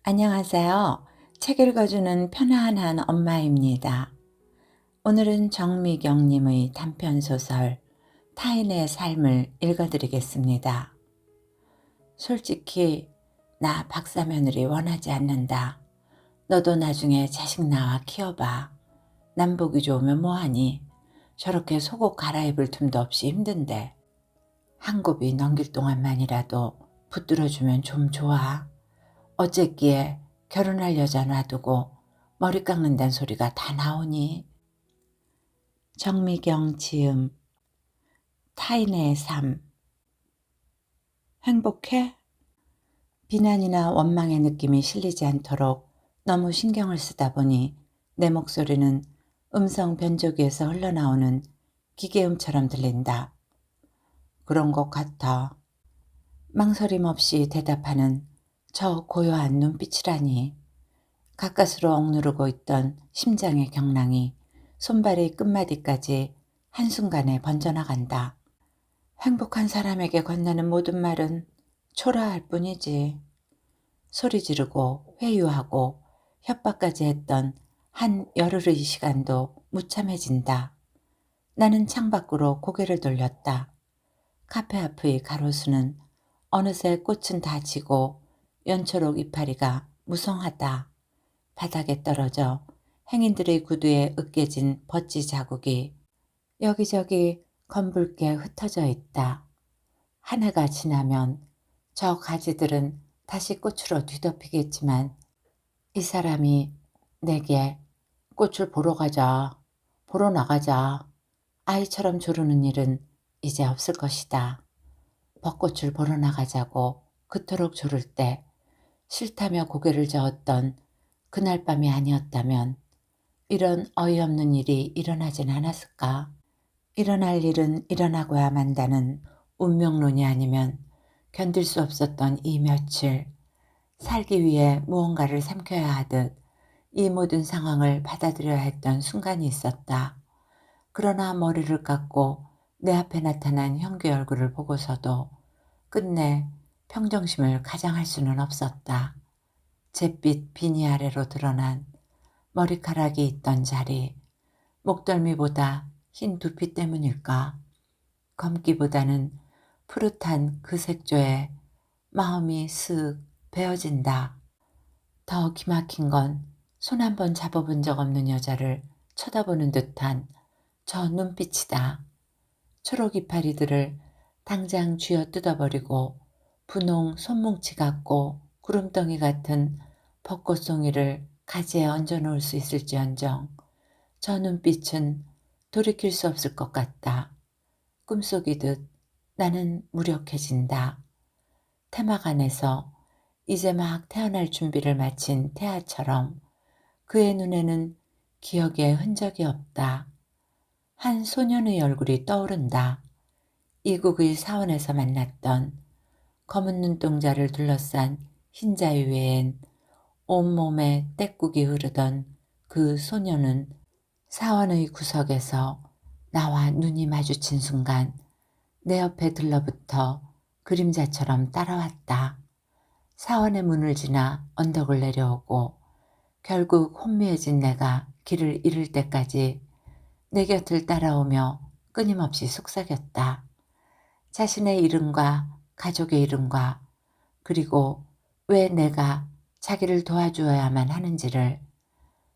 안녕하세요. 책 읽어주는 편안한 엄마입니다. 오늘은 정미경님의 단편소설 타인의 삶을 읽어드리겠습니다. 솔직히 나 박사며느리 원하지 않는다. 너도 나중에 자식 낳아 키워봐. 남 보기 좋으면 뭐하니? 저렇게 속옷 갈아입을 틈도 없이 힘든데. 한 곱이 넘길 동안만이라도 붙들어주면 좀 좋아. 어쨌기에 결혼할 여자 놔두고 머리 깎는다는 소리가 다 나오니. 정미경 지음. 타인의 삶. 행복해? 비난이나 원망의 느낌이 실리지 않도록 너무 신경을 쓰다 보니 내 목소리는 음성 변조기에서 흘러나오는 기계음처럼 들린다. 그런 것 같아. 망설임 없이 대답하는 저 고요한 눈빛이라니. 가까스로 억누르고 있던 심장의 경랑이 손발의 끝마디까지 한순간에 번져나간다. 행복한 사람에게 건네는 모든 말은 초라할 뿐이지. 소리 지르고 회유하고 협박까지 했던 한 열흘의 시간도 무참해진다. 나는 창밖으로 고개를 돌렸다. 카페 앞의 가로수는 어느새 꽃은 다 지고 연초록 이파리가 무성하다. 바닥에 떨어져 행인들의 구두에 으깨진 벗지 자국이 여기저기 검붉게 흩어져 있다. 한 해가 지나면 저 가지들은 다시 꽃으로 뒤덮이겠지만 이 사람이 내게 꽃을 보러 가자, 보러 나가자, 아이처럼 조르는 일은 이제 없을 것이다. 벚꽃을 보러 나가자고 그토록 조를 때 싫다며 고개를 저었던 그날 밤이 아니었다면 이런 어이없는 일이 일어나진 않았을까? 일어날 일은 일어나고야 만다는 운명론이 아니면 견딜 수 없었던 이 며칠, 살기 위해 무언가를 삼켜야 하듯 이 모든 상황을 받아들여야 했던 순간이 있었다. 그러나 머리를 깎고 내 앞에 나타난 형규 얼굴을 보고서도 끝내 평정심을 가장할 수는 없었다. 잿빛 비니 아래로 드러난 머리카락이 있던 자리, 목덜미보다 흰 두피 때문일까? 검기보다는 푸릇한 그 색조에 마음이 쓱 베어진다. 더 기막힌 건 손 한 번 잡아본 적 없는 여자를 쳐다보는 듯한 저 눈빛이다. 초록 이파리들을 당장 쥐어 뜯어버리고 분홍 손뭉치 같고 구름덩이 같은 벚꽃송이를 가지에 얹어놓을 수 있을지언정 저 눈빛은 돌이킬 수 없을 것 같다. 꿈속이듯 나는 무력해진다. 태막 안에서 이제 막 태어날 준비를 마친 태아처럼 그의 눈에는 기억의 흔적이 없다. 한 소년의 얼굴이 떠오른다. 이국의 사원에서 만났던 검은 눈동자를 둘러싼 흰자위 외엔 온몸에 떼국이 흐르던 그 소년은 사원의 구석에서 나와 눈이 마주친 순간 내 옆에 들러붙어 그림자처럼 따라왔다. 사원의 문을 지나 언덕을 내려오고 결국 혼미해진 내가 길을 잃을 때까지 내 곁을 따라오며 끊임없이 속삭였다. 자신의 이름과 가족의 이름과 그리고 왜 내가 자기를 도와주어야만 하는지를,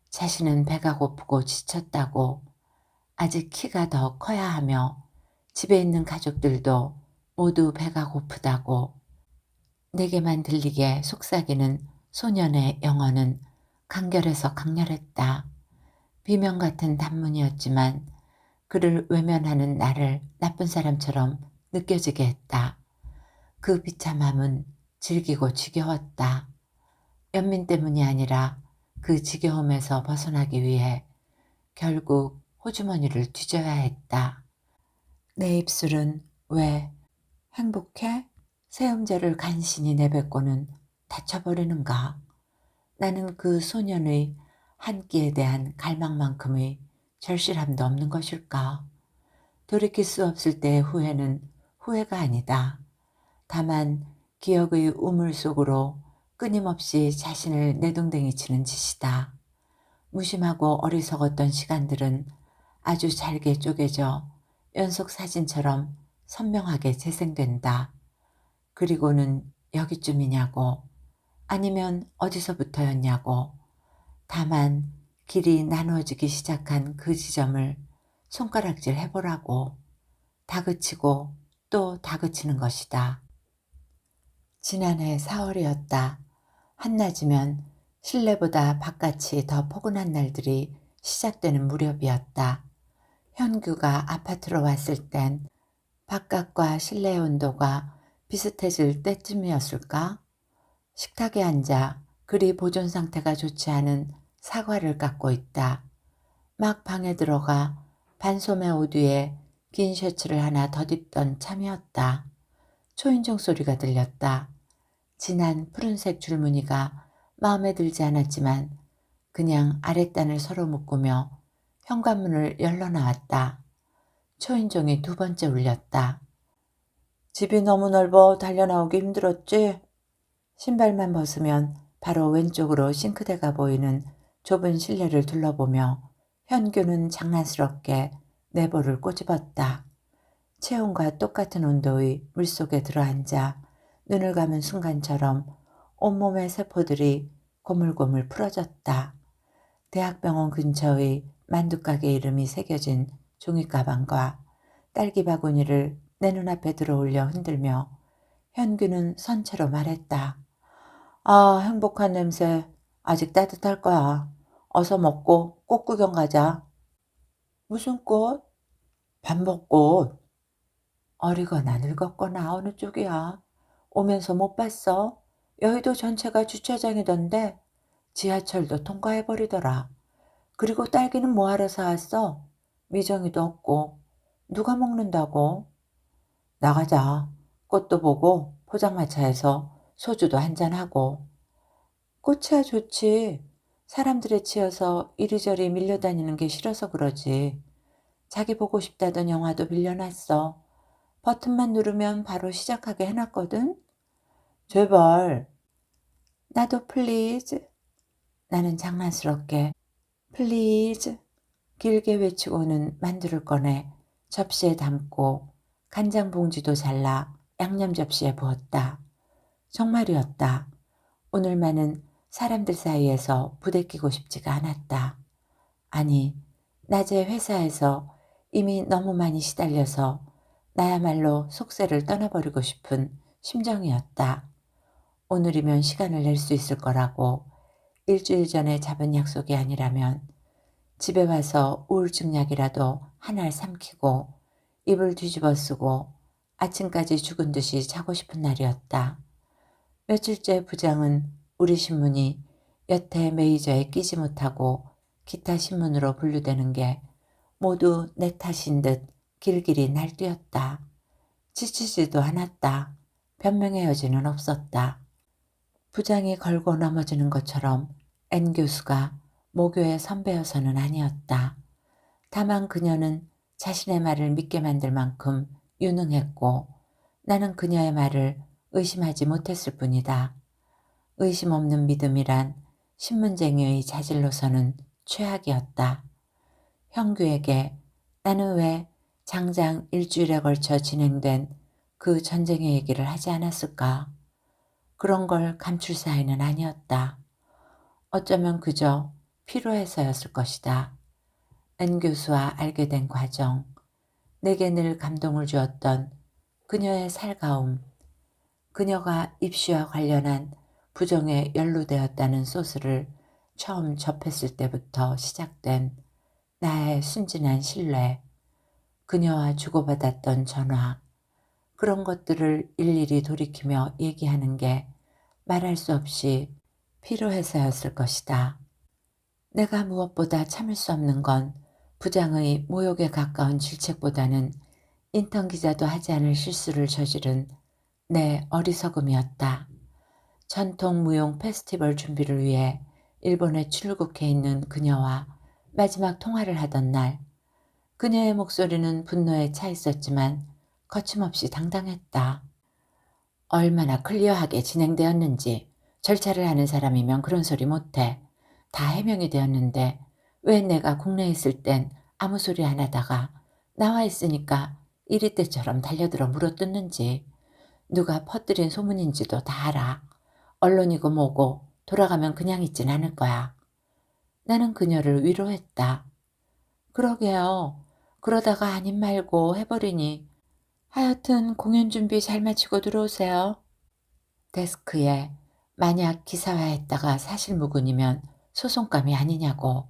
자신은 배가 고프고 지쳤다고, 아직 키가 더 커야 하며 집에 있는 가족들도 모두 배가 고프다고, 내게만 들리게 속삭이는 소년의 영혼은 간결해서 강렬했다. 비명 같은 단문이었지만 그를 외면하는 나를 나쁜 사람처럼 느껴지게 했다. 그 비참함은 질기고 지겨웠다. 연민 때문이 아니라 그 지겨움에서 벗어나기 위해 결국 호주머니를 뒤져야 했다. 내 입술은 왜 행복해? 세음제를 간신히 내뱉고는 다쳐버리는가? 나는 그 소년의 한 끼에 대한 갈망만큼의 절실함도 없는 것일까? 돌이킬 수 없을 때의 후회는 후회가 아니다. 다만 기억의 우물 속으로 끊임없이 자신을 내동댕이 치는 짓이다. 무심하고 어리석었던 시간들은 아주 잘게 쪼개져 연속 사진처럼 선명하게 재생된다. 그리고는 여기쯤이냐고, 아니면 어디서부터였냐고, 다만 길이 나누어지기 시작한 그 지점을 손가락질 해보라고. 다그치고 또 다그치는 것이다. 지난해 4월이었다. 한낮이면 실내보다 바깥이 더 포근한 날들이 시작되는 무렵이었다. 현규가 아파트로 왔을 땐 바깥과 실내의 온도가 비슷해질 때쯤이었을까? 식탁에 앉아 그리 보존 상태가 좋지 않은 사과를 깎고 있다. 막 방에 들어가 반소매 옷 위에 긴 셔츠를 하나 덧입던 참이었다. 초인종 소리가 들렸다. 진한 푸른색 줄무늬가 마음에 들지 않았지만 그냥 아랫단을 서로 묶으며 현관문을 열러 나왔다. 초인종이 두 번째 울렸다. 집이 너무 넓어 달려나오기 힘들었지? 신발만 벗으면 바로 왼쪽으로 싱크대가 보이는 좁은 실내를 둘러보며 현규는 장난스럽게 내볼을 꼬집었다. 체온과 똑같은 온도의 물속에 들어앉아 눈을 감은 순간처럼 온몸의 세포들이 고물고물 풀어졌다. 대학병원 근처의 만두가게 이름이 새겨진 종이가방과 딸기 바구니를 내 눈앞에 들어올려 흔들며 현규는 선체로 말했다. 아, 행복한 냄새. 아직 따뜻할 거야. 어서 먹고 꽃 구경 가자. 무슨 꽃? 반복꽃. 어리거나 늙었거나 어느 쪽이야. 오면서 못 봤어? 여의도 전체가 주차장이던데 지하철도 통과해버리더라. 그리고 딸기는 뭐하러 사왔어? 미정이도 없고. 누가 먹는다고? 나가자. 꽃도 보고 포장마차에서 소주도 한잔하고. 꽃이야 좋지. 사람들에 치여서 이리저리 밀려다니는 게 싫어서 그러지. 자기 보고 싶다던 영화도 빌려놨어. 버튼만 누르면 바로 시작하게 해놨거든. 제발. 나도 플리즈. 나는 장난스럽게 플리즈 길게 외치고는 만두를 꺼내 접시에 담고 간장 봉지도 잘라 양념 접시에 부었다. 정말이었다. 오늘만은 사람들 사이에서 부대끼고 싶지가 않았다. 아니, 낮에 회사에서 이미 너무 많이 시달려서 나야말로 속세를 떠나버리고 싶은 심정이었다. 오늘이면 시간을 낼 수 있을 거라고 일주일 전에 잡은 약속이 아니라면 집에 와서 우울증 약이라도 하나를 삼키고 이불 뒤집어 쓰고 아침까지 죽은 듯이 자고 싶은 날이었다. 며칠째 부장은 우리 신문이 여태 메이저에 끼지 못하고 기타 신문으로 분류되는 게 모두 내 탓인 듯 길길이 날뛰었다. 지치지도 않았다. 변명의 여지는 없었다. 부장이 걸고 넘어지는 것처럼 N 교수가 모교의 선배여서는 아니었다. 다만 그녀는 자신의 말을 믿게 만들 만큼 유능했고 나는 그녀의 말을 의심하지 못했을 뿐이다. 의심 없는 믿음이란 신문쟁이의 자질로서는 최악이었다. 형규에게 나는 왜 장장 일주일에 걸쳐 진행된 그 전쟁의 얘기를 하지 않았을까? 그런 걸 감출 사이는 아니었다. 어쩌면 그저 필요해서였을 것이다. 은 교수와 알게 된 과정, 내게 늘 감동을 주었던 그녀의 살가움, 그녀가 입시와 관련한 부정에 연루되었다는 소스를 처음 접했을 때부터 시작된 나의 순진한 신뢰, 그녀와 주고받았던 전화, 그런 것들을 일일이 돌이키며 얘기하는 게 말할 수 없이 필요해서였을 것이다. 내가 무엇보다 참을 수 없는 건 부장의 모욕에 가까운 질책보다는 인턴 기자도 하지 않을 실수를 저지른 내 어리석음이었다. 전통 무용 페스티벌 준비를 위해 일본에 출국해 있는 그녀와 마지막 통화를 하던 날, 그녀의 목소리는 분노에 차 있었지만 거침없이 당당했다. 얼마나 클리어하게 진행되었는지 절차를 아는 사람이면 그런 소리 못해. 다 해명이 되었는데 왜 내가 국내에 있을 땐 아무 소리 안 하다가 나와 있으니까 이리 때처럼 달려들어 물어뜯는지. 누가 퍼뜨린 소문인지도 다 알아. 언론이고 뭐고 돌아가면 그냥 있진 않을 거야. 나는 그녀를 위로했다. 그러게요. 그러다가 아님 말고 해버리니. 하여튼 공연 준비 잘 마치고 들어오세요. 데스크에 만약 기사화했다가 사실무근이면 소송감이 아니냐고,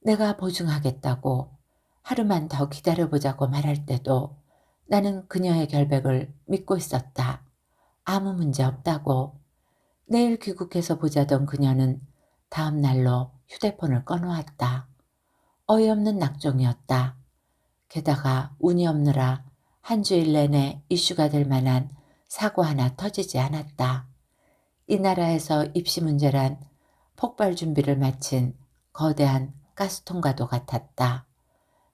내가 보증하겠다고, 하루만 더 기다려보자고 말할 때도 나는 그녀의 결백을 믿고 있었다. 아무 문제 없다고. 내일 귀국해서 보자던 그녀는 다음 날로 휴대폰을 꺼놓았다. 어이없는 낙종이었다. 게다가 운이 없느라 한 주일 내내 이슈가 될 만한 사고 하나 터지지 않았다. 이 나라에서 입시 문제란 폭발 준비를 마친 거대한 가스통과도 같았다.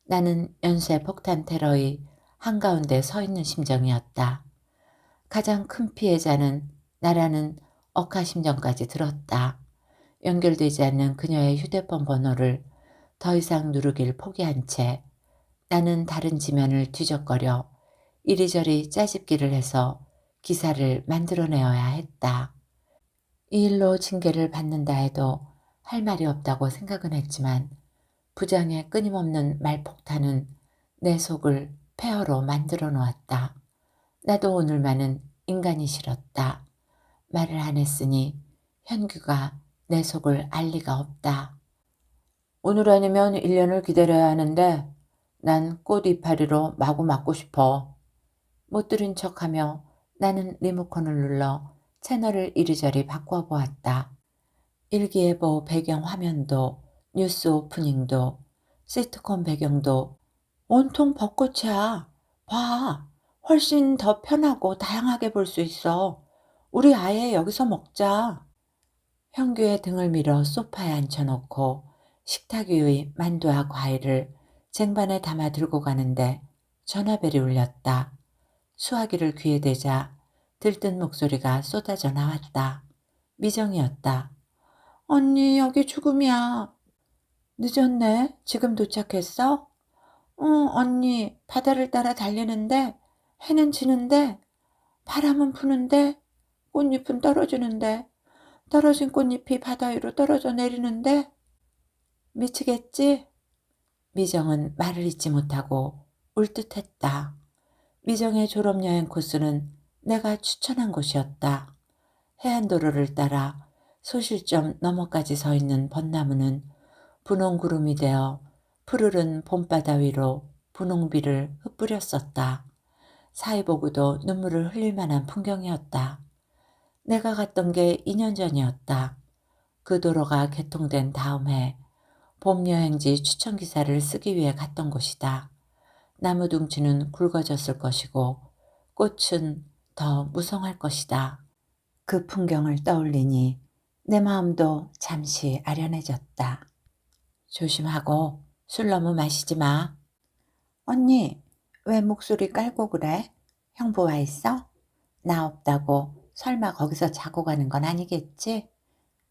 나는 연쇄 폭탄 테러의 한가운데 서 있는 심정이었다. 가장 큰 피해자는 나라는 억하심정까지 들었다. 연결되지 않는 그녀의 휴대폰 번호를 더 이상 누르길 포기한 채 나는 다른 지면을 뒤적거려 이리저리 짜집기를 해서 기사를 만들어내어야 했다. 이 일로 징계를 받는다 해도 할 말이 없다고 생각은 했지만 부장의 끊임없는 말폭탄은 내 속을 폐허로 만들어 놓았다. 나도 오늘만은 인간이 싫었다. 말을 안 했으니 현규가 내 속을 알 리가 없다. 오늘 아니면 1년을 기다려야 하는데 난 꽃 이파리로 마구 맞고 싶어. 못 들은 척하며 나는 리모컨을 눌러 채널을 이리저리 바꿔보았다. 일기예보 배경 화면도 뉴스 오프닝도 시트콤 배경도 온통 벚꽃이야. 봐. 훨씬 더 편하고 다양하게 볼 수 있어. 우리 아예 여기서 먹자. 형규의 등을 밀어 소파에 앉혀놓고 식탁 위의 만두와 과일을 쟁반에 담아 들고 가는데 전화벨이 울렸다. 수화기를 귀에 대자 들뜬 목소리가 쏟아져 나왔다. 미정이었다. 언니, 여기 죽음이야. 늦었네. 지금 도착했어? 응, 언니. 바다를 따라 달리는데 해는 지는데 바람은 부는데 꽃잎은 떨어지는데 떨어진 꽃잎이 바다 위로 떨어져 내리는데 미치겠지? 미정은 말을 잇지 못하고 울듯했다. 미정의 졸업여행 코스는 내가 추천한 곳이었다. 해안도로를 따라 소실점 너머까지 서 있는 벚나무는 분홍구름이 되어 푸르른 봄바다 위로 분홍비를 흩뿌렸었다. 사이보고도 눈물을 흘릴 만한 풍경이었다. 내가 갔던 게 2년 전이었다. 그 도로가 개통된 다음 해 봄여행지 추천기사를 쓰기 위해 갔던 곳이다. 나무 둥치는 굵어졌을 것이고 꽃은 더 무성할 것이다. 그 풍경을 떠올리니 내 마음도 잠시 아련해졌다. 조심하고 술 너무 마시지 마. 언니, 왜 목소리 깔고 그래? 형부 와 있어? 나 없다고 설마 거기서 자고 가는 건 아니겠지?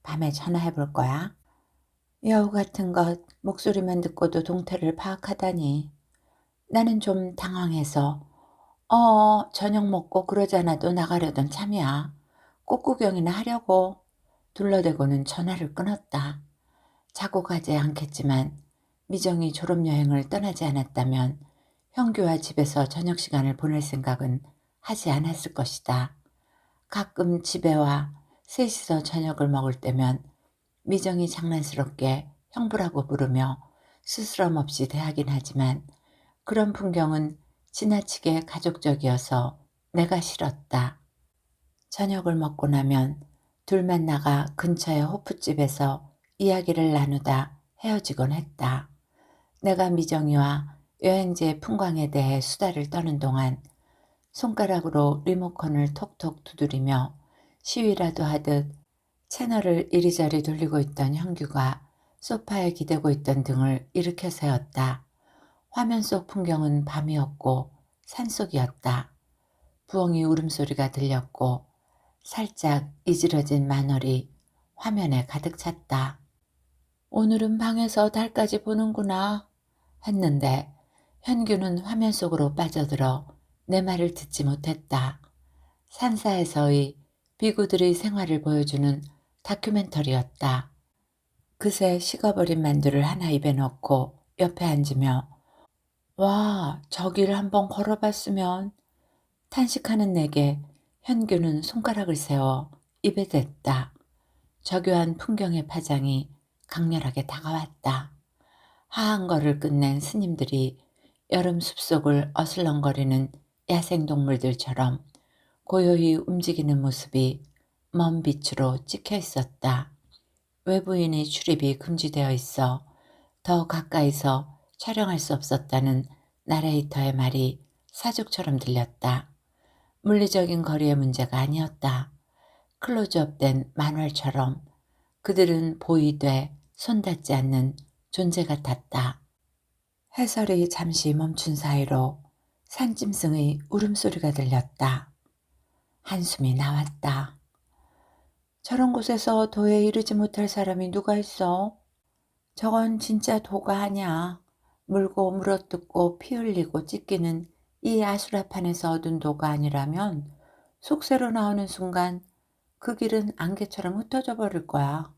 밤에 전화해 볼 거야. 여우 같은 것 목소리만 듣고도 동태를 파악하다니. 나는 좀 당황해서 저녁 먹고 그러지 않아도 나가려던 참이야. 꽃구경이나 하려고. 둘러대고는 전화를 끊었다. 자고 가지 않겠지만 미정이 졸업여행을 떠나지 않았다면 형규와 집에서 저녁 시간을 보낼 생각은 하지 않았을 것이다. 가끔 집에 와 셋이서 저녁을 먹을 때면 미정이 장난스럽게 형부라고 부르며 스스럼 없이 대하긴 하지만 그런 풍경은 지나치게 가족적이어서 내가 싫었다. 저녁을 먹고 나면 둘만 나가 근처의 호프집에서 이야기를 나누다 헤어지곤 했다. 내가 미정이와 여행지의 풍광에 대해 수다를 떠는 동안 손가락으로 리모컨을 톡톡 두드리며 시위라도 하듯 채널을 이리저리 돌리고 있던 형규가 소파에 기대고 있던 등을 일으켜 세웠다. 화면 속 풍경은 밤이었고 산속이었다. 부엉이 울음소리가 들렸고 살짝 이지러진 만월이 화면에 가득 찼다. 오늘은 방에서 달까지 보는구나 했는데 현규는 화면 속으로 빠져들어 내 말을 듣지 못했다. 산사에서의 비구들의 생활을 보여주는 다큐멘터리였다. 그새 식어버린 만두를 하나 입에 넣고 옆에 앉으며 와, 저기를 한번 걸어봤으면 탄식하는 내게 현규는 손가락을 세워 입에 댔다. 저교한 풍경의 파장이 강렬하게 다가왔다. 하한 거를 끝낸 스님들이 여름 숲속을 어슬렁거리는 야생동물들처럼 고요히 움직이는 모습이 먼 빛으로 찍혀 있었다. 외부인의 출입이 금지되어 있어 더 가까이서 촬영할 수 없었다는 나레이터의 말이 사족처럼 들렸다. 물리적인 거리의 문제가 아니었다. 클로즈업된 만월처럼 그들은 보이되 손닿지 않는 존재 같았다. 해설이 잠시 멈춘 사이로 산짐승의 울음소리가 들렸다. 한숨이 나왔다. 저런 곳에서 도에 이르지 못할 사람이 누가 있어? 저건 진짜 도가 아냐. 물고 물어뜯고 피 흘리고 찢기는 이 아수라판에서 얻은 도가 아니라면 속세로 나오는 순간 그 길은 안개처럼 흩어져 버릴 거야.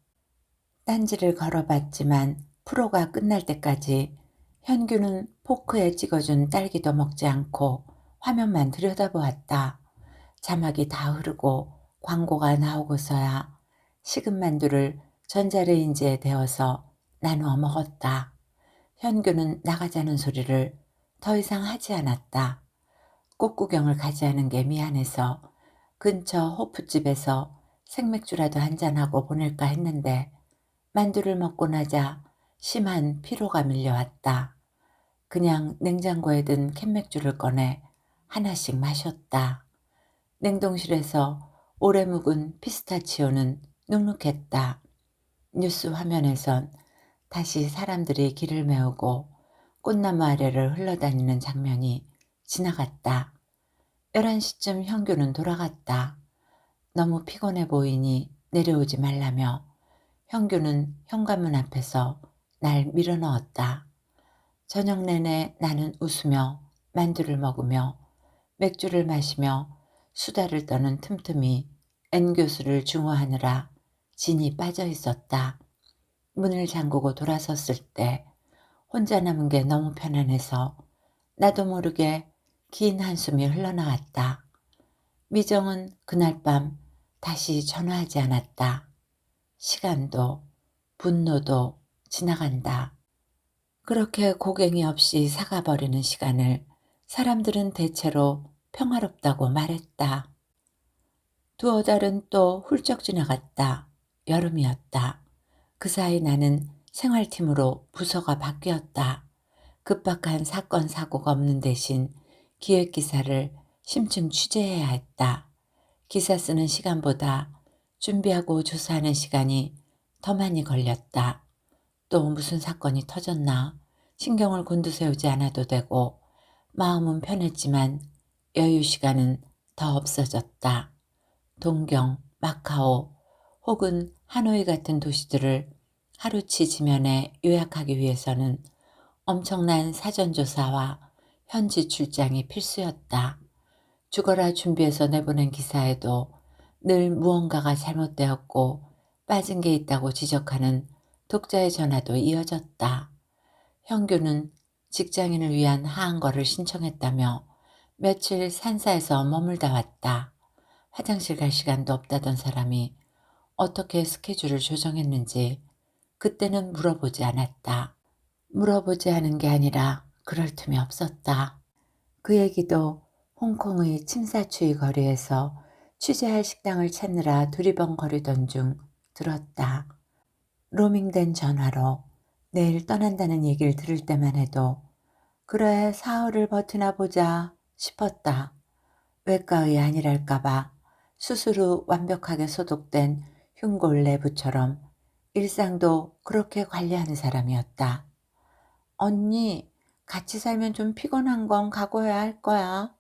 딴지를 걸어봤지만 프로가 끝날 때까지 현규는 포크에 찍어준 딸기도 먹지 않고 화면만 들여다보았다. 자막이 다 흐르고 광고가 나오고서야 식은 만두를 전자레인지에 데워서 나누어 먹었다. 현규는 나가자는 소리를 더 이상 하지 않았다. 꽃구경을 가지 않은 게 미안해서 근처 호프집에서 생맥주라도 한잔하고 보낼까 했는데 만두를 먹고 나자 심한 피로가 밀려왔다. 그냥 냉장고에 든 캔맥주를 꺼내 하나씩 마셨다. 냉동실에서 오래 묵은 피스타치오는 눅눅했다. 뉴스 화면에선 다시 사람들이 길을 메우고 꽃나무 아래를 흘러다니는 장면이 지나갔다. 11시쯤 현규는 돌아갔다. 너무 피곤해 보이니 내려오지 말라며 현규는 현관문 앞에서 날 밀어넣었다. 저녁 내내 나는 웃으며 만두를 먹으며 맥주를 마시며 수다를 떠는 틈틈이 N교수를 중화하느라 진이 빠져 있었다. 문을 잠그고 돌아섰을 때 혼자 남은 게 너무 편안해서 나도 모르게 긴 한숨이 흘러나왔다. 미정은 그날 밤 다시 전화하지 않았다. 시간도 분노도 지나간다. 그렇게 고갱이 없이 사가버리는 시간을 사람들은 대체로 평화롭다고 말했다. 두어 달은 또 훌쩍 지나갔다. 여름이었다. 그 사이 나는 생활팀으로 부서가 바뀌었다. 급박한 사건 사고가 없는 대신 기획기사를 심층 취재해야 했다. 기사 쓰는 시간보다 준비하고 조사하는 시간이 더 많이 걸렸다. 또 무슨 사건이 터졌나 신경을 곤두세우지 않아도 되고 마음은 편했지만 여유 시간은 더 없어졌다. 동경, 마카오 혹은 하노이 같은 도시들을 하루치 지면에 요약하기 위해서는 엄청난 사전조사와 현지 출장이 필수였다. 죽어라 준비해서 내보낸 기사에도 늘 무언가가 잘못되었고 빠진 게 있다고 지적하는 독자의 전화도 이어졌다. 현규는 직장인을 위한 하한거를 신청했다며 며칠 산사에서 머물다 왔다. 화장실 갈 시간도 없다던 사람이 어떻게 스케줄을 조정했는지 그때는 물어보지 않았다. 물어보지 않은 게 아니라 그럴 틈이 없었다. 그 얘기도 홍콩의 침사추이 거리에서 취재할 식당을 찾느라 두리번거리던 중 들었다. 로밍된 전화로 내일 떠난다는 얘기를 들을 때만 해도 그래 사흘을 버티나 보자 싶었다. 외과의 아니랄까봐 수술 후 완벽하게 소독된 흉골 내부처럼 일상도 그렇게 관리하는 사람이었다. 언니, 같이 살면 좀 피곤한 건 각오해야 할 거야.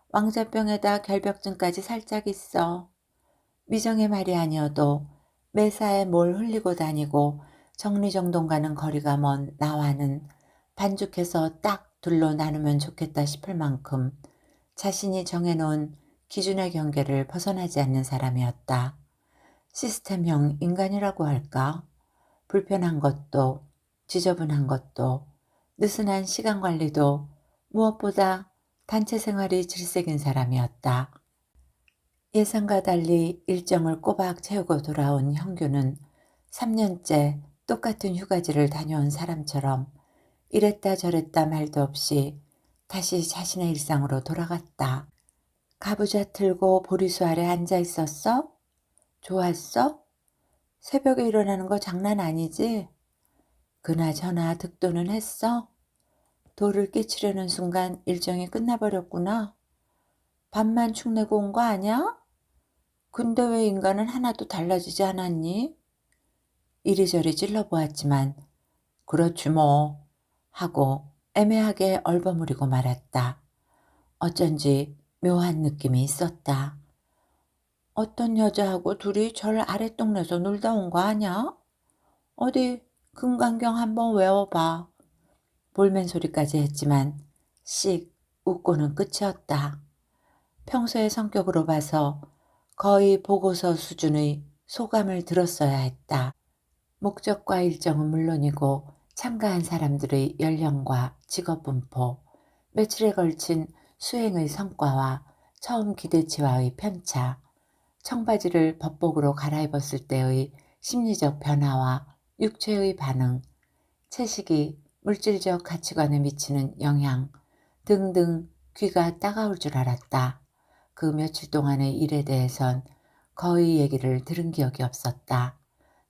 왕자병에다 결벽증까지 살짝 있어. 미정의 말이 아니어도 매사에 뭘 흘리고 다니고 정리정돈과는 거리가 먼 나와는 반죽해서 딱 둘로 나누면 좋겠다 싶을 만큼 자신이 정해놓은 기준의 경계를 벗어나지 않는 사람이었다. 시스템형 인간이라고 할까? 불편한 것도 지저분한 것도 느슨한 시간 관리도 무엇보다 단체 생활이 질색인 사람이었다. 예상과 달리 일정을 꼬박 채우고 돌아온 형규는 3년째 똑같은 휴가지를 다녀온 사람처럼 이랬다 저랬다 말도 없이 다시 자신의 일상으로 돌아갔다. 가부좌 틀고 보리수 아래 앉아 있었어? 좋았어? 새벽에 일어나는 거 장난 아니지? 그나저나 득도는 했어? 도를 끼치려는 순간 일정이 끝나버렸구나. 밥만 축내고 온 거 아냐? 근데 왜 인간은 하나도 달라지지 않았니? 이리저리 찔러보았지만 그렇지 뭐 하고 애매하게 얼버무리고 말았다. 어쩐지 묘한 느낌이 있었다. 어떤 여자하고 둘이 절 아랫동네에서 놀다 온 거 아냐? 어디 금강경 한번 외워봐. 볼멘 소리까지 했지만 씩 웃고는 끝이었다. 평소의 성격으로 봐서 거의 보고서 수준의 소감을 들었어야 했다. 목적과 일정은 물론이고 참가한 사람들의 연령과 직업 분포, 며칠에 걸친 수행의 성과와 처음 기대치와의 편차, 청바지를 법복으로 갈아입었을 때의 심리적 변화와 육체의 반응, 채식이 물질적 가치관에 미치는 영향 등등 귀가 따가울 줄 알았다. 그 며칠 동안의 일에 대해선 거의 얘기를 들은 기억이 없었다.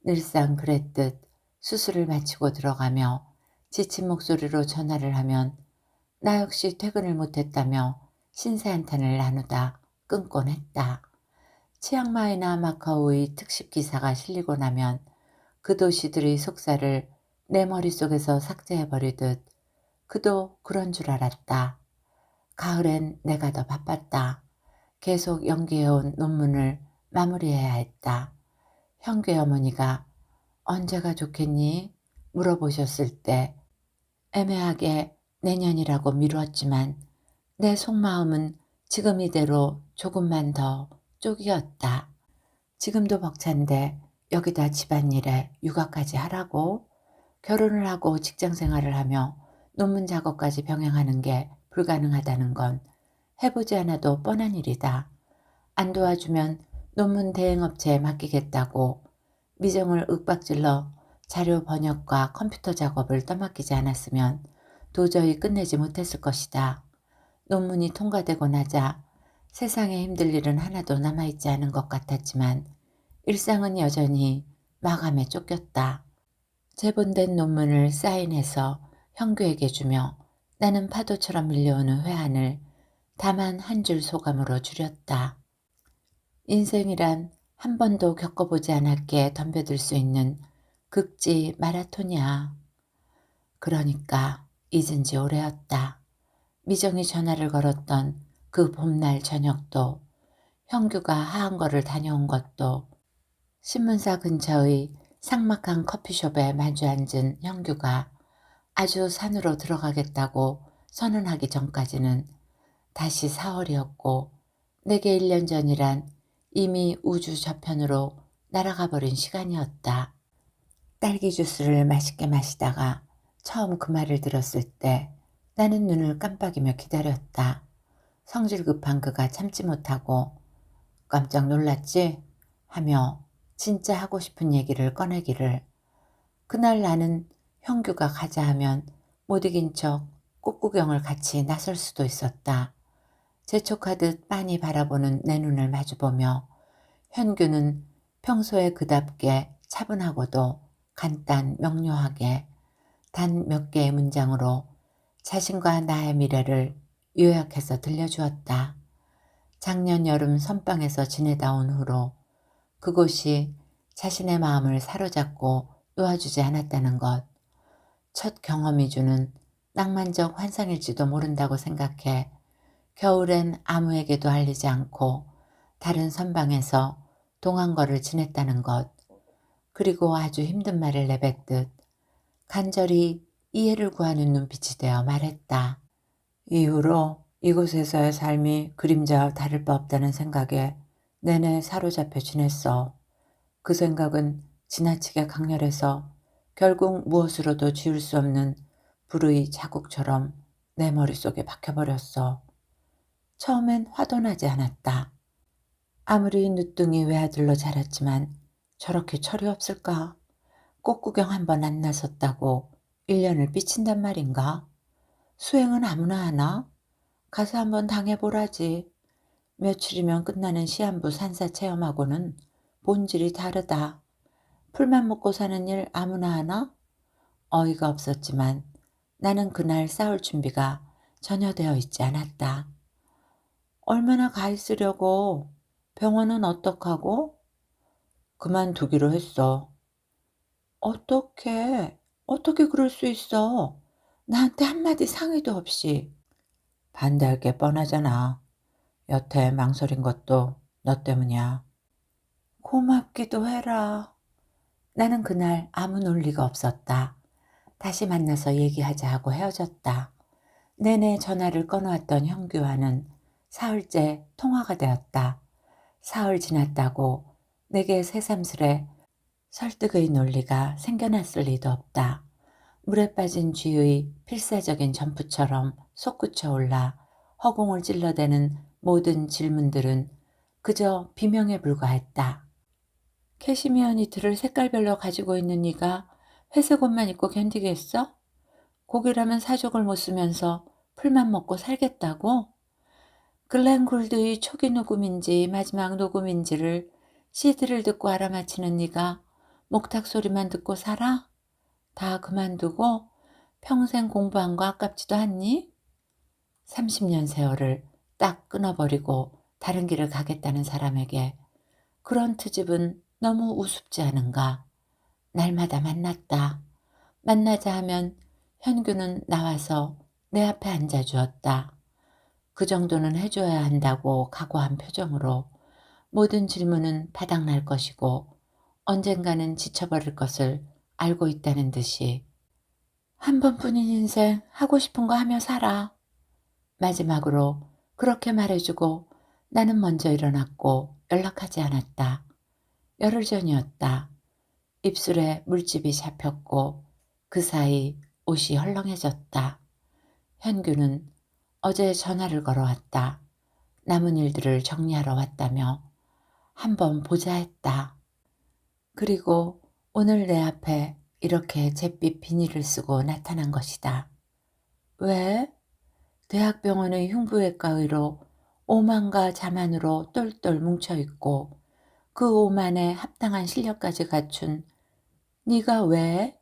늘상 그랬듯 수술을 마치고 들어가며 지친 목소리로 전화를 하면 나 역시 퇴근을 못했다며 신세한탄을 나누다 끊곤 했다. 치앙마이나 마카오의 특집 기사가 실리고 나면 그 도시들의 속사를 내 머릿속에서 삭제해버리듯 그도 그런 줄 알았다. 가을엔 내가 더 바빴다. 계속 연기해온 논문을 마무리해야 했다. 형규 어머니가 언제가 좋겠니? 물어보셨을 때 애매하게 내년이라고 미뤘지만 내 속마음은 지금 이대로 조금만 더 쪽이었다. 지금도 벅찬데 여기다 집안일에 육아까지 하라고? 결혼을 하고 직장 생활을 하며 논문 작업까지 병행하는 게 불가능하다는 건 해보지 않아도 뻔한 일이다. 안 도와주면 논문 대행업체에 맡기겠다고 미정을 윽박질러 자료 번역과 컴퓨터 작업을 떠맡기지 않았으면 도저히 끝내지 못했을 것이다. 논문이 통과되고 나자 세상에 힘들 일은 하나도 남아있지 않은 것 같았지만 일상은 여전히 마감에 쫓겼다. 제본된 논문을 사인해서 형규에게 주며 나는 파도처럼 밀려오는 회한을 다만 한 줄 소감으로 줄였다. 인생이란 한 번도 겪어보지 않았기에 덤벼들 수 있는 극지 마라톤이야. 그러니까 잊은 지 오래였다. 미정이 전화를 걸었던 그 봄날 저녁도, 형규가 하한거를 다녀온 것도, 신문사 근처의 삭막한 커피숍에 마주 앉은 형규가 아주 산으로 들어가겠다고 선언하기 전까지는 다시 4월이었고 내게 1년 전이란 이미 우주 저편으로 날아가 버린 시간이었다. 딸기 주스를 맛있게 마시다가 처음 그 말을 들었을 때 나는 눈을 깜빡이며 기다렸다. 성질 급한 그가 참지 못하고 깜짝 놀랐지? 하며 진짜 하고 싶은 얘기를 꺼내기를. 그날 나는 형규가 가자 하면 못 이긴 척 꽃구경을 같이 나설 수도 있었다. 재촉하듯 빤히 바라보는 내 눈을 마주보며 현규는 평소에 그답게 차분하고도 간단 명료하게 단 몇 개의 문장으로 자신과 나의 미래를 요약해서 들려주었다. 작년 여름 선방에서 지내다 온 후로 그곳이 자신의 마음을 사로잡고 놓아주지 않았다는 것, 첫 경험이 주는 낭만적 환상일지도 모른다고 생각해 겨울엔 아무에게도 알리지 않고 다른 선방에서 동안거를 지냈다는 것, 그리고 아주 힘든 말을 내뱉듯 간절히 이해를 구하는 눈빛이 되어 말했다. 이후로 이곳에서의 삶이 그림자와 다를 바 없다는 생각에 내내 사로잡혀 지냈어. 그 생각은 지나치게 강렬해서 결국 무엇으로도 지울 수 없는 불의 자국처럼 내 머릿속에 박혀버렸어. 처음엔 화도 나지 않았다. 아무리 늦둥이 외아들로 자랐지만 저렇게 철이 없을까? 꽃구경 한 번 안 나섰다고 1년을 삐친단 말인가? 수행은 아무나 하나? 가서 한번 당해보라지. 며칠이면 끝나는 시한부 산사 체험하고는 본질이 다르다. 풀만 먹고 사는 일 아무나 하나? 어이가 없었지만 나는 그날 싸울 준비가 전혀 되어 있지 않았다. 얼마나 가 있으려고? 병원은 어떡하고? 그만두기로 했어. 어떻게, 어떻게 그럴 수 있어? 나한테 한마디 상의도 없이. 반대할 게 뻔하잖아. 여태 망설인 것도 너 때문이야. 고맙기도 해라. 나는 그날 아무 논리가 없었다. 다시 만나서 얘기하자 하고 헤어졌다. 내내 전화를 끊어왔던 형규와는 사흘째 통화가 되었다. 사흘 지났다고 내게 새삼스레 설득의 논리가 생겨났을 리도 없다. 물에 빠진 쥐의 필사적인 점프처럼 솟구쳐 올라 허공을 찔러대는 모든 질문들은 그저 비명에 불과했다. 캐시미어 니트를 색깔별로 가지고 있는 네가 회색 옷만 입고 견디겠어? 고기라면 사족을 못 쓰면서 풀만 먹고 살겠다고? 글렌 굴드의 초기 녹음인지 마지막 녹음인지를 CD를 듣고 알아맞히는 네가 목탁 소리만 듣고 살아? 다 그만두고 평생 공부한 거 아깝지도 않니? 30년 세월을 딱 끊어버리고 다른 길을 가겠다는 사람에게 그런 트집은 너무 우습지 않은가? 날마다 만났다. 만나자 하면 현규는 나와서 내 앞에 앉아주었다. 그 정도는 해줘야 한다고 각오한 표정으로 모든 질문은 바닥날 것이고 언젠가는 지쳐버릴 것을 알고 있다는 듯이 한 번뿐인 인생 하고 싶은 거 하며 살아. 마지막으로 그렇게 말해주고 나는 먼저 일어났고 연락하지 않았다. 열흘 전이었다. 입술에 물집이 잡혔고 그 사이 옷이 헐렁해졌다. 현규는 어제 전화를 걸어왔다. 남은 일들을 정리하러 왔다며 한번 보자 했다. 그리고 오늘 내 앞에 이렇게 잿빛 비닐을 쓰고 나타난 것이다. 왜? 대학병원의 흉부외과의로 오만과 자만으로 똘똘 뭉쳐있고 그 오만에 합당한 실력까지 갖춘 네가 왜?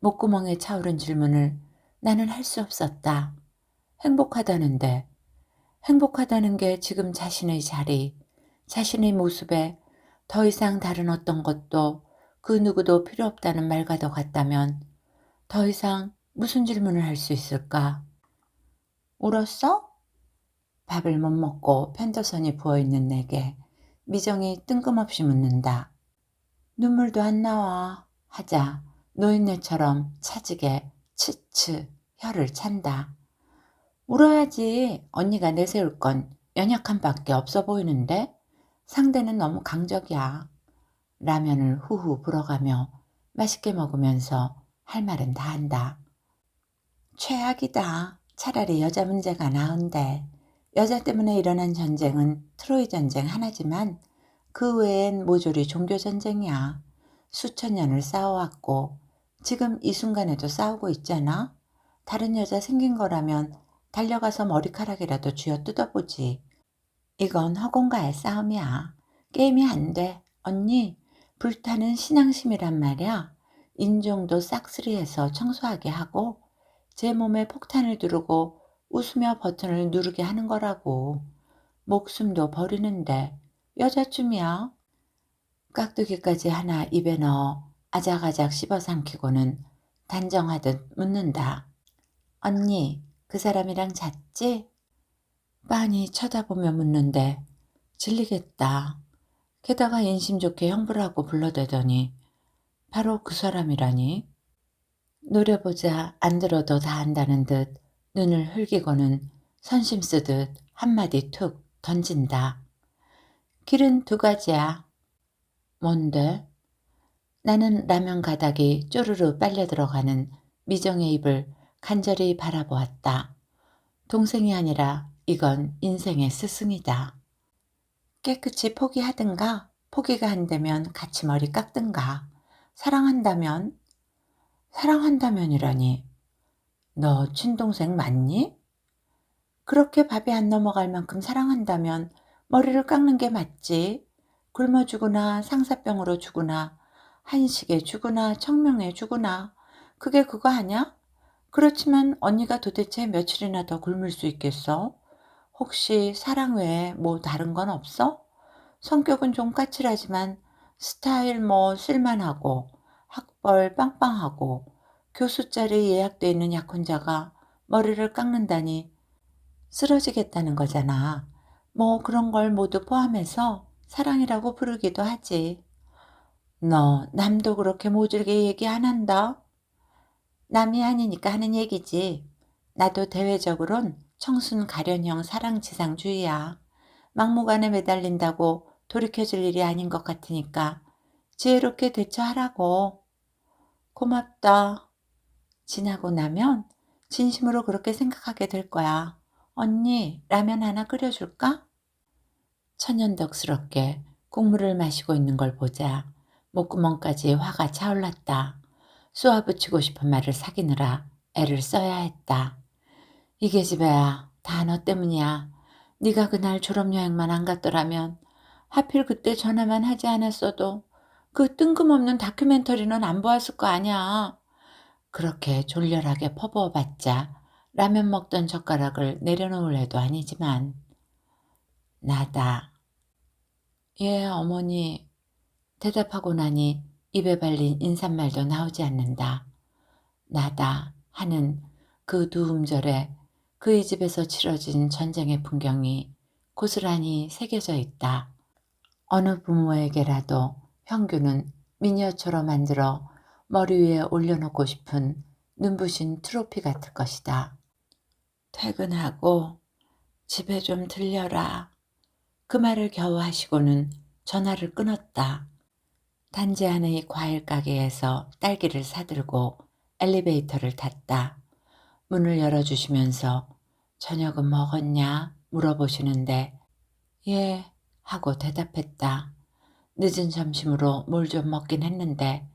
목구멍에 차오른 질문을 나는 할 수 없었다. 행복하다는데 행복하다는 게 지금 자신의 자리, 자신의 모습에 더 이상 다른 어떤 것도 그 누구도 필요 없다는 말과도 같다면 더 이상 무슨 질문을 할 수 있을까? 울었어? 밥을 못 먹고 편도선이 부어있는 내게 미정이 뜬금없이 묻는다. 눈물도 안 나와 하자 노인네처럼 차지게 츠츠 혀를 찬다. 울어야지. 언니가 내세울 건 연약한 밖에 없어 보이는데 상대는 너무 강적이야. 라면을 후후 불어가며 맛있게 먹으면서 할 말은 다 한다. 최악이다. 차라리 여자 문제가 나은데. 여자 때문에 일어난 전쟁은 트로이 전쟁 하나지만 그 외엔 모조리 종교 전쟁이야. 수천 년을 싸워왔고 지금 이 순간에도 싸우고 있잖아. 다른 여자 생긴 거라면 달려가서 머리카락이라도 쥐어 뜯어보지. 이건 허공과의 싸움이야. 게임이 안 돼. 언니, 불타는 신앙심이란 말이야. 인종도 싹쓸이해서 청소하게 하고 제 몸에 폭탄을 두르고 웃으며 버튼을 누르게 하는 거라고. 목숨도 버리는데 여자쯤이야. 깍두기까지 하나 입에 넣어 아작아작 씹어 삼키고는 단정하듯 묻는다. 언니, 그 사람이랑 잤지? 빤히 쳐다보며 묻는데 질리겠다. 게다가 인심 좋게 형부라고 불러대더니 바로 그 사람이라니. 노려보자 안 들어도 다 안다는 듯 눈을 흘기고는 선심 쓰듯 한마디 툭 던진다. 길은 두 가지야. 뭔데? 나는 라면 가닥이 쪼르르 빨려 들어가는 미정의 입을 간절히 바라보았다. 동생이 아니라 이건 인생의 스승이다. 깨끗이 포기하든가 포기가 안 되면 같이 머리 깎든가. 사랑한다면? 사랑한다면이라니. 너 친동생 맞니? 그렇게 밥이 안 넘어갈 만큼 사랑한다면 머리를 깎는 게 맞지. 굶어 죽으나 상사병으로 죽으나 한식에 죽으나 청명에 죽으나 그게 그거 아냐? 그렇지만 언니가 도대체 며칠이나 더 굶을 수 있겠어? 혹시 사랑 외에 뭐 다른 건 없어? 성격은 좀 까칠하지만 스타일 뭐 쓸만하고 학벌 빵빵하고 교수 자리 예약돼 있는 약혼자가 머리를 깎는다니 쓰러지겠다는 거잖아. 뭐 그런 걸 모두 포함해서 사랑이라고 부르기도 하지. 너 남도 그렇게 모질게 얘기 안 한다? 남이 아니니까 하는 얘기지. 나도 대외적으론 청순 가련형 사랑지상주의야. 막무가내 매달린다고 돌이켜질 일이 아닌 것 같으니까 지혜롭게 대처하라고. 고맙다. 지나고 나면 진심으로 그렇게 생각하게 될 거야. 언니, 라면 하나 끓여줄까? 천연덕스럽게 국물을 마시고 있는 걸 보자 목구멍까지 화가 차올랐다. 쏘아붙이고 싶은 말을 사귀느라 애를 써야 했다. 이게 집애야. 다 너 때문이야. 네가 그날 졸업여행만 안 갔더라면 하필 그때 전화만 하지 않았어도 그 뜬금없는 다큐멘터리는 안 보았을 거 아냐. 그렇게 졸렬하게 퍼부어봤자 라면 먹던 젓가락을 내려놓을 애도 아니지만. 나다. 예, 어머니. 대답하고 나니 입에 발린 인사말도 나오지 않는다. 나다 하는 그 두 음절에 그의 집에서 치러진 전쟁의 풍경이 고스란히 새겨져 있다. 어느 부모에게라도 형규는 미니어처로 만들어 머리 위에 올려놓고 싶은 눈부신 트로피 같을 것이다. 퇴근하고 집에 좀 들려라. 그 말을 겨우 하시고는 전화를 끊었다. 단지 안의 과일 가게에서 딸기를 사들고 엘리베이터를 탔다. 문을 열어주시면서 저녁은 먹었냐? 물어보시는데 예 하고 대답했다. 늦은 점심으로 뭘 좀 먹긴 했는데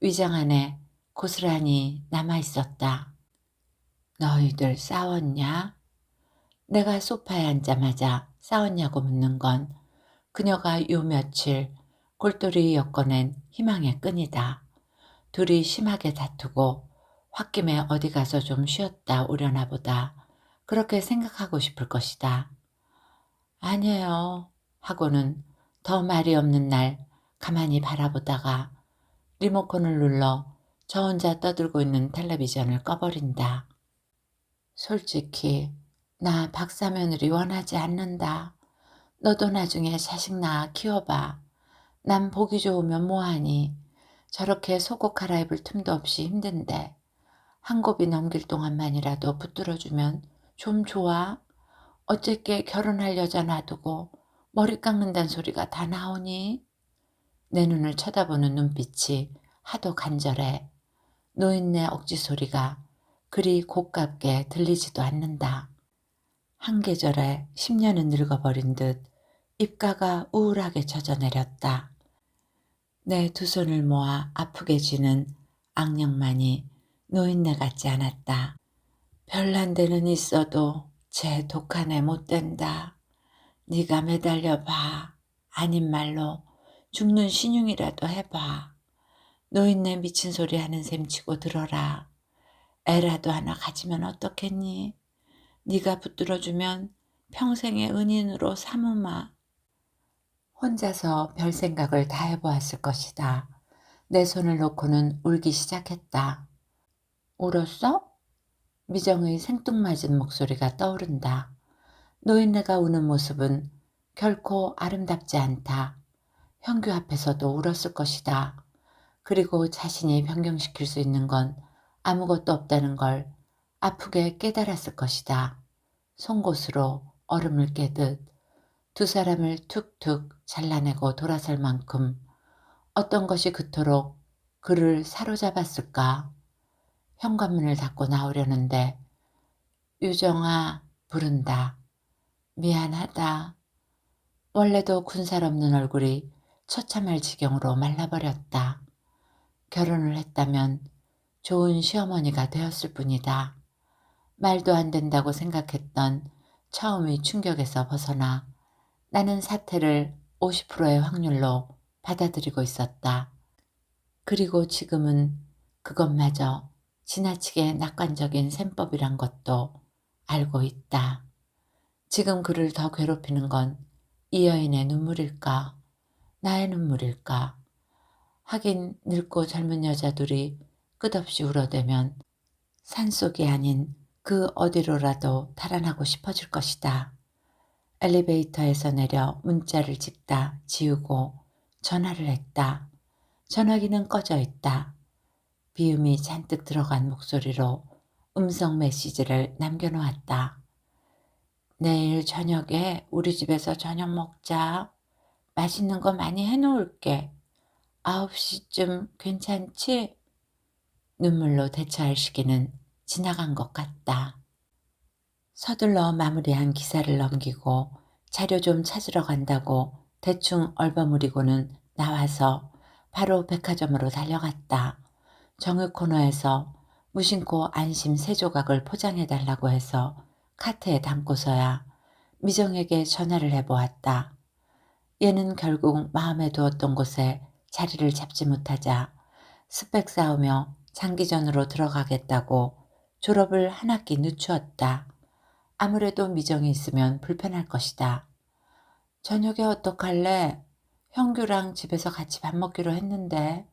위장 안에 고스란히 남아있었다. 너희들 싸웠냐? 내가 소파에 앉자마자 싸웠냐고 묻는 건 그녀가 요 며칠 골똘히 엮어낸 희망의 끈이다. 둘이 심하게 다투고 홧김에 어디 가서 좀 쉬었다 오려나 보다. 그렇게 생각하고 싶을 것이다. 아니에요. 하고는 더 말이 없는 날 가만히 바라보다가 리모컨을 눌러 저 혼자 떠들고 있는 텔레비전을 꺼버린다. 솔직히 나 박사며느리 원하지 않는다. 너도 나중에 자식 낳아 키워봐. 난 보기 좋으면 뭐하니. 저렇게 속옷 갈아입을 틈도 없이 힘든데 한 곱이 넘길 동안만이라도 붙들어주면 좀 좋아. 어쨌게 결혼할 여자 놔두고 머리 깎는다는 소리가 다 나오니? 내 눈을 쳐다보는 눈빛이 하도 간절해. 노인네 억지 소리가 그리 고깝게 들리지도 않는다. 한 계절에 10년은 늙어버린 듯 입가가 우울하게 젖어내렸다. 내 두 손을 모아 아프게 쥐는 악령만이 노인네 같지 않았다. 별난 데는 있어도 쟤 독하네 못 된다. 네가 매달려 봐. 아닌 말로 죽는 신용이라도 해봐. 노인네 미친 소리 하는 셈 치고 들어라. 애라도 하나 가지면 어떻겠니? 네가 붙들어주면 평생의 은인으로 삼으마. 혼자서 별 생각을 다 해보았을 것이다. 내 손을 놓고는 울기 시작했다. 울었어? 미정의 생뚱맞은 목소리가 떠오른다. 노인네가 우는 모습은 결코 아름답지 않다. 형규 앞에서도 울었을 것이다. 그리고 자신이 변경시킬 수 있는 건 아무것도 없다는 걸 아프게 깨달았을 것이다. 송곳으로 얼음을 깨듯 두 사람을 툭툭 잘라내고 돌아설 만큼 어떤 것이 그토록 그를 사로잡았을까. 현관문을 닫고 나오려는데 유정아 부른다. 미안하다. 원래도 군살 없는 얼굴이 처참할 지경으로 말라버렸다. 결혼을 했다면 좋은 시어머니가 되었을 뿐이다. 말도 안 된다고 생각했던 처음의 충격에서 벗어나 나는 사태를 50%의 확률로 받아들이고 있었다. 그리고 지금은 그것마저 지나치게 낙관적인 셈법이란 것도 알고 있다. 지금 그를 더 괴롭히는 건 이 여인의 눈물일까? 나의 눈물일까? 하긴 늙고 젊은 여자들이 끝없이 울어대면 산속이 아닌 그 어디로라도 달아나고 싶어질 것이다. 엘리베이터에서 내려 문자를 찍다 지우고 전화를 했다. 전화기는 꺼져 있다. 비음이 잔뜩 들어간 목소리로 음성 메시지를 남겨놓았다. 내일 저녁에 우리 집에서 저녁 먹자. 맛있는 거 많이 해놓을게. 9시쯤 괜찮지? 눈물로 대처할 시기는 지나간 것 같다. 서둘러 마무리한 기사를 넘기고 자료 좀 찾으러 간다고 대충 얼버무리고는 나와서 바로 백화점으로 달려갔다. 정육 코너에서 무심코 안심 3조각을 포장해달라고 해서 카트에 담고서야 미정에게 전화를 해보았다. 얘는 결국 마음에 두었던 곳에 자리를 잡지 못하자 스펙 쌓으며 장기전으로 들어가겠다고 졸업을 한 학기 늦추었다. 아무래도 미정이 있으면 불편할 것이다. 저녁에 어떡할래? 형규랑 집에서 같이 밥 먹기로 했는데.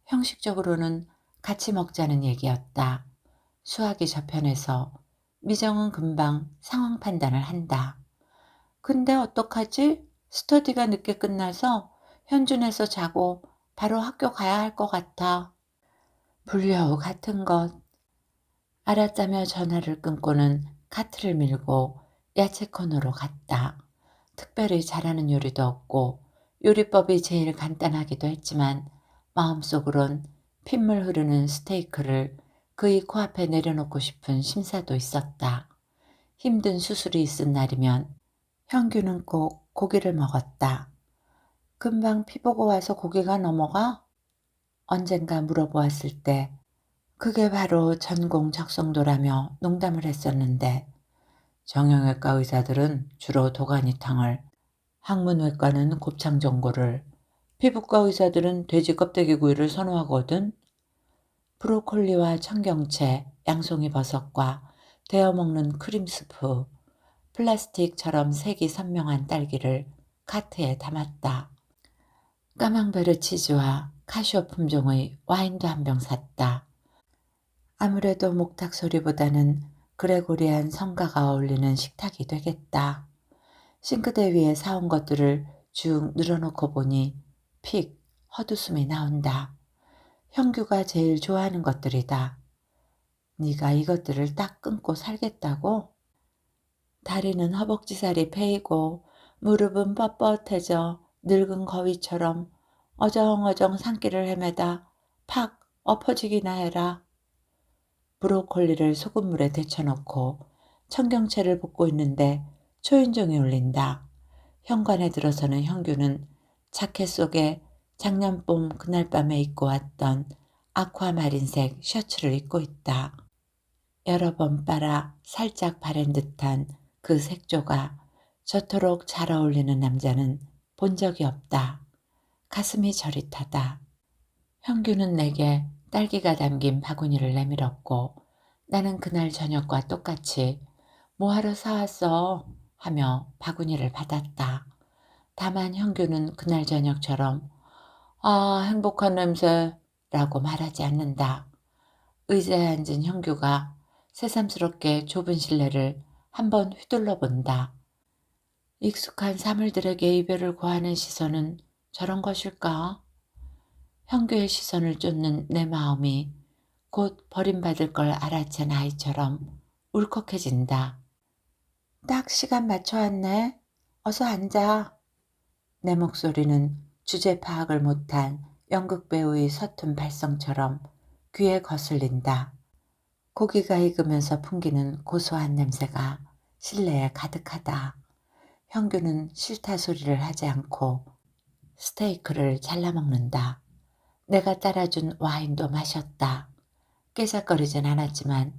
형식적으로는 같이 먹자는 얘기였다. 수학이 저편에서 미정은 금방 상황 판단을 한다. 근데 어떡하지? 스터디가 늦게 끝나서 현준에서 자고 바로 학교 가야 할 것 같아. 불려우 같은 것. 알았다며 전화를 끊고는 카트를 밀고 야채 코너로 갔다. 특별히 잘하는 요리도 없고 요리법이 제일 간단하기도 했지만 마음속으론 핏물 흐르는 스테이크를 그의 코앞에 내려놓고 싶은 심사도 있었다. 힘든 수술이 있은 날이면 형규는 꼭 고기를 먹었다. 금방 피 보고 와서 고기가 넘어가? 언젠가 물어보았을 때 그게 바로 전공 적성도라며 농담을 했었는데 정형외과 의사들은 주로 도가니탕을, 학문외과는 곱창 전골을, 피부과 의사들은 돼지 껍데기 구이를 선호하거든. 브로콜리와 청경채, 양송이 버섯과 데워 먹는 크림 스프, 플라스틱처럼 색이 선명한 딸기를 카트에 담았다. 까망베르 치즈와 카시오 품종의 와인도 한 병 샀다. 아무래도 목탁 소리보다는 그레고리안 성가가 어울리는 식탁이 되겠다. 싱크대 위에 사온 것들을 쭉 늘어놓고 보니 픽 헛웃음이 나온다. 형규가 제일 좋아하는 것들이다. 네가 이것들을 딱 끊고 살겠다고? 다리는 허벅지살이 패이고 무릎은 뻣뻣해져 늙은 거위처럼 어정어정 산길을 헤매다 팍 엎어지기나 해라. 브로콜리를 소금물에 데쳐놓고 청경채를 볶고 있는데 초인종이 울린다. 현관에 들어서는 형규는 자켓 속에 작년봄 그날 밤에 입고 왔던 아쿠아마린색 셔츠를 입고 있다. 여러 번 빨아 살짝 바랜 듯한 그 색조가 저토록 잘 어울리는 남자는 본 적이 없다. 가슴이 저릿하다. 형규는 내게 딸기가 담긴 바구니를 내밀었고 나는 그날 저녁과 똑같이 뭐하러 사왔어? 하며 바구니를 받았다. 다만 형규는 그날 저녁처럼 아 행복한 냄새 라고 말하지 않는다. 의자에 앉은 형규가 새삼스럽게 좁은 실내를 한번 휘둘러 본다. 익숙한 사물들에게 이별을 고하는 시선은 저런 것일까? 형규의 시선을 쫓는 내 마음이 곧 버림받을 걸 알아챈 아이처럼 울컥해진다. 딱 시간 맞춰 왔네. 어서 앉아. 내 목소리는 주제 파악을 못한 연극 배우의 서툰 발성처럼 귀에 거슬린다. 고기가 익으면서 풍기는 고소한 냄새가 실내에 가득하다. 형규는 싫다 소리를 하지 않고 스테이크를 잘라 먹는다. 내가 따라준 와인도 마셨다. 깨작거리진 않았지만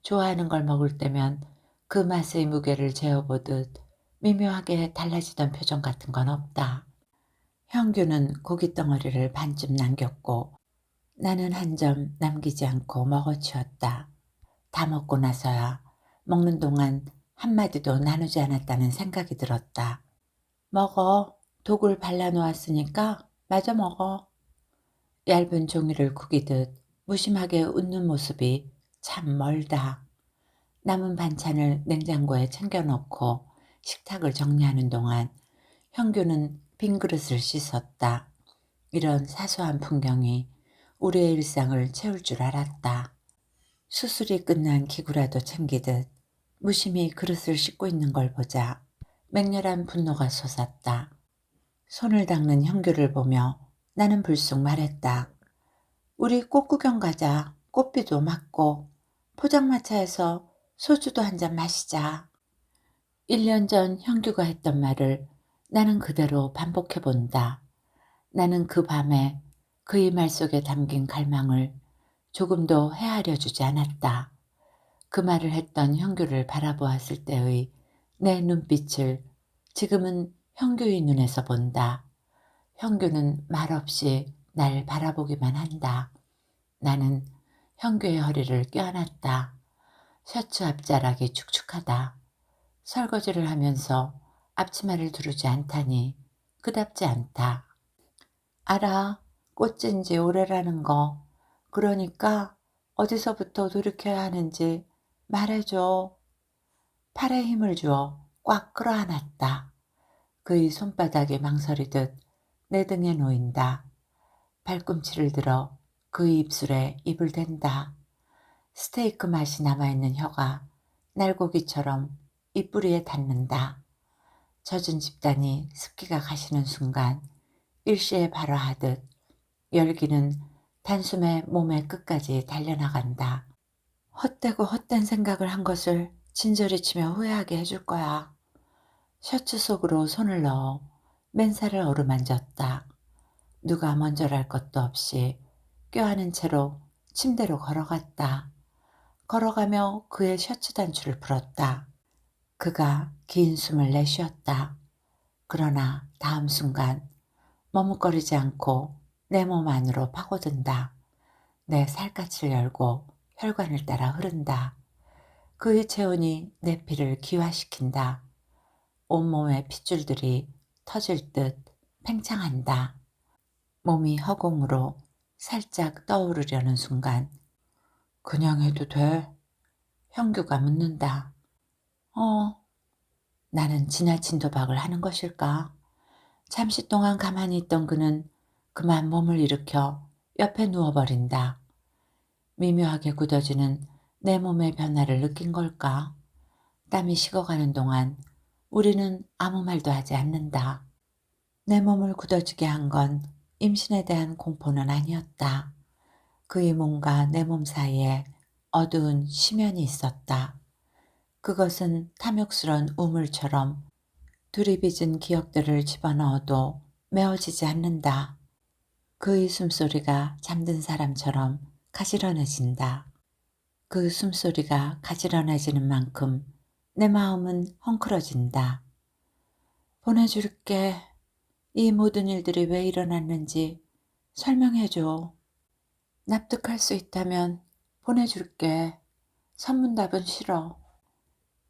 좋아하는 걸 먹을 때면 그 맛의 무게를 재어보듯 미묘하게 달라지던 표정 같은 건 없다. 형규는 고기 덩어리를 반쯤 남겼고 나는 한 점 남기지 않고 먹어치웠다. 다 먹고 나서야 먹는 동안 한마디도 나누지 않았다는 생각이 들었다. 먹어. 독을 발라놓았으니까 마저 먹어. 얇은 종이를 구기듯 무심하게 웃는 모습이 참 멀다. 남은 반찬을 냉장고에 챙겨놓고 식탁을 정리하는 동안 형규는 빈 그릇을 씻었다. 이런 사소한 풍경이 우리의 일상을 채울 줄 알았다. 수술이 끝난 기구라도 챙기듯 무심히 그릇을 씻고 있는 걸 보자 맹렬한 분노가 솟았다. 손을 닦는 형규를 보며 나는 불쑥 말했다. 우리 꽃 구경 가자. 꽃비도 맞고 포장마차에서 소주도 한 잔 마시자. 1년 전 형규가 했던 말을 나는 그대로 반복해 본다. 나는 그 밤에 그의 말 속에 담긴 갈망을 조금도 헤아려 주지 않았다. 그 말을 했던 형규를 바라보았을 때의 내 눈빛을 지금은 형규의 눈에서 본다. 형규는 말없이 날 바라보기만 한다. 나는 형규의 허리를 껴안았다. 셔츠 앞자락이 축축하다. 설거지를 하면서 앞치마를 두르지 않다니 그답지 않다. 알아. 꽃진 지 오래라는 거. 그러니까 어디서부터 돌이켜야 하는지 말해줘. 팔에 힘을 주어 꽉 끌어안았다. 그의 손바닥이 망설이듯 내 등에 놓인다. 발꿈치를 들어 그의 입술에 입을 댄다. 스테이크 맛이 남아있는 혀가 날고기처럼 입뿌리에 닿는다. 젖은 집단이 습기가 가시는 순간 일시에 발화하듯 열기는 단숨에 몸의 끝까지 달려나간다. 헛되고 헛된 생각을 한 것을 진저리 치며 후회하게 해줄 거야. 셔츠 속으로 손을 넣어 맨살을 어루만졌다. 누가 먼저랄 것도 없이 껴안은 채로 침대로 걸어갔다. 걸어가며 그의 셔츠 단추를 풀었다. 그가 긴 숨을 내쉬었다. 그러나 다음 순간 머뭇거리지 않고 내 몸 안으로 파고든다. 내 살갗을 열고 혈관을 따라 흐른다. 그의 체온이 내 피를 기화시킨다. 온몸의 핏줄들이 터질 듯 팽창한다. 몸이 허공으로 살짝 떠오르려는 순간 그냥 해도 돼? 형규가 묻는다. 나는 지나친 도박을 하는 것일까? 잠시 동안 가만히 있던 그는 그만 몸을 일으켜 옆에 누워버린다. 미묘하게 굳어지는 내 몸의 변화를 느낀 걸까? 땀이 식어가는 동안 우리는 아무 말도 하지 않는다. 내 몸을 굳어지게 한 건 임신에 대한 공포는 아니었다. 그의 몸과 내 몸 사이에 어두운 심연이 있었다. 그것은 탐욕스런 우물처럼 둘이 빚은 기억들을 집어넣어도 메워지지 않는다. 그의 숨소리가 잠든 사람처럼 가지런해진다. 그 숨소리가 가지런해지는 만큼 내 마음은 헝클어진다. 보내줄게. 이 모든 일들이 왜 일어났는지 설명해줘. 납득할 수 있다면 보내줄게. 선문답은 싫어.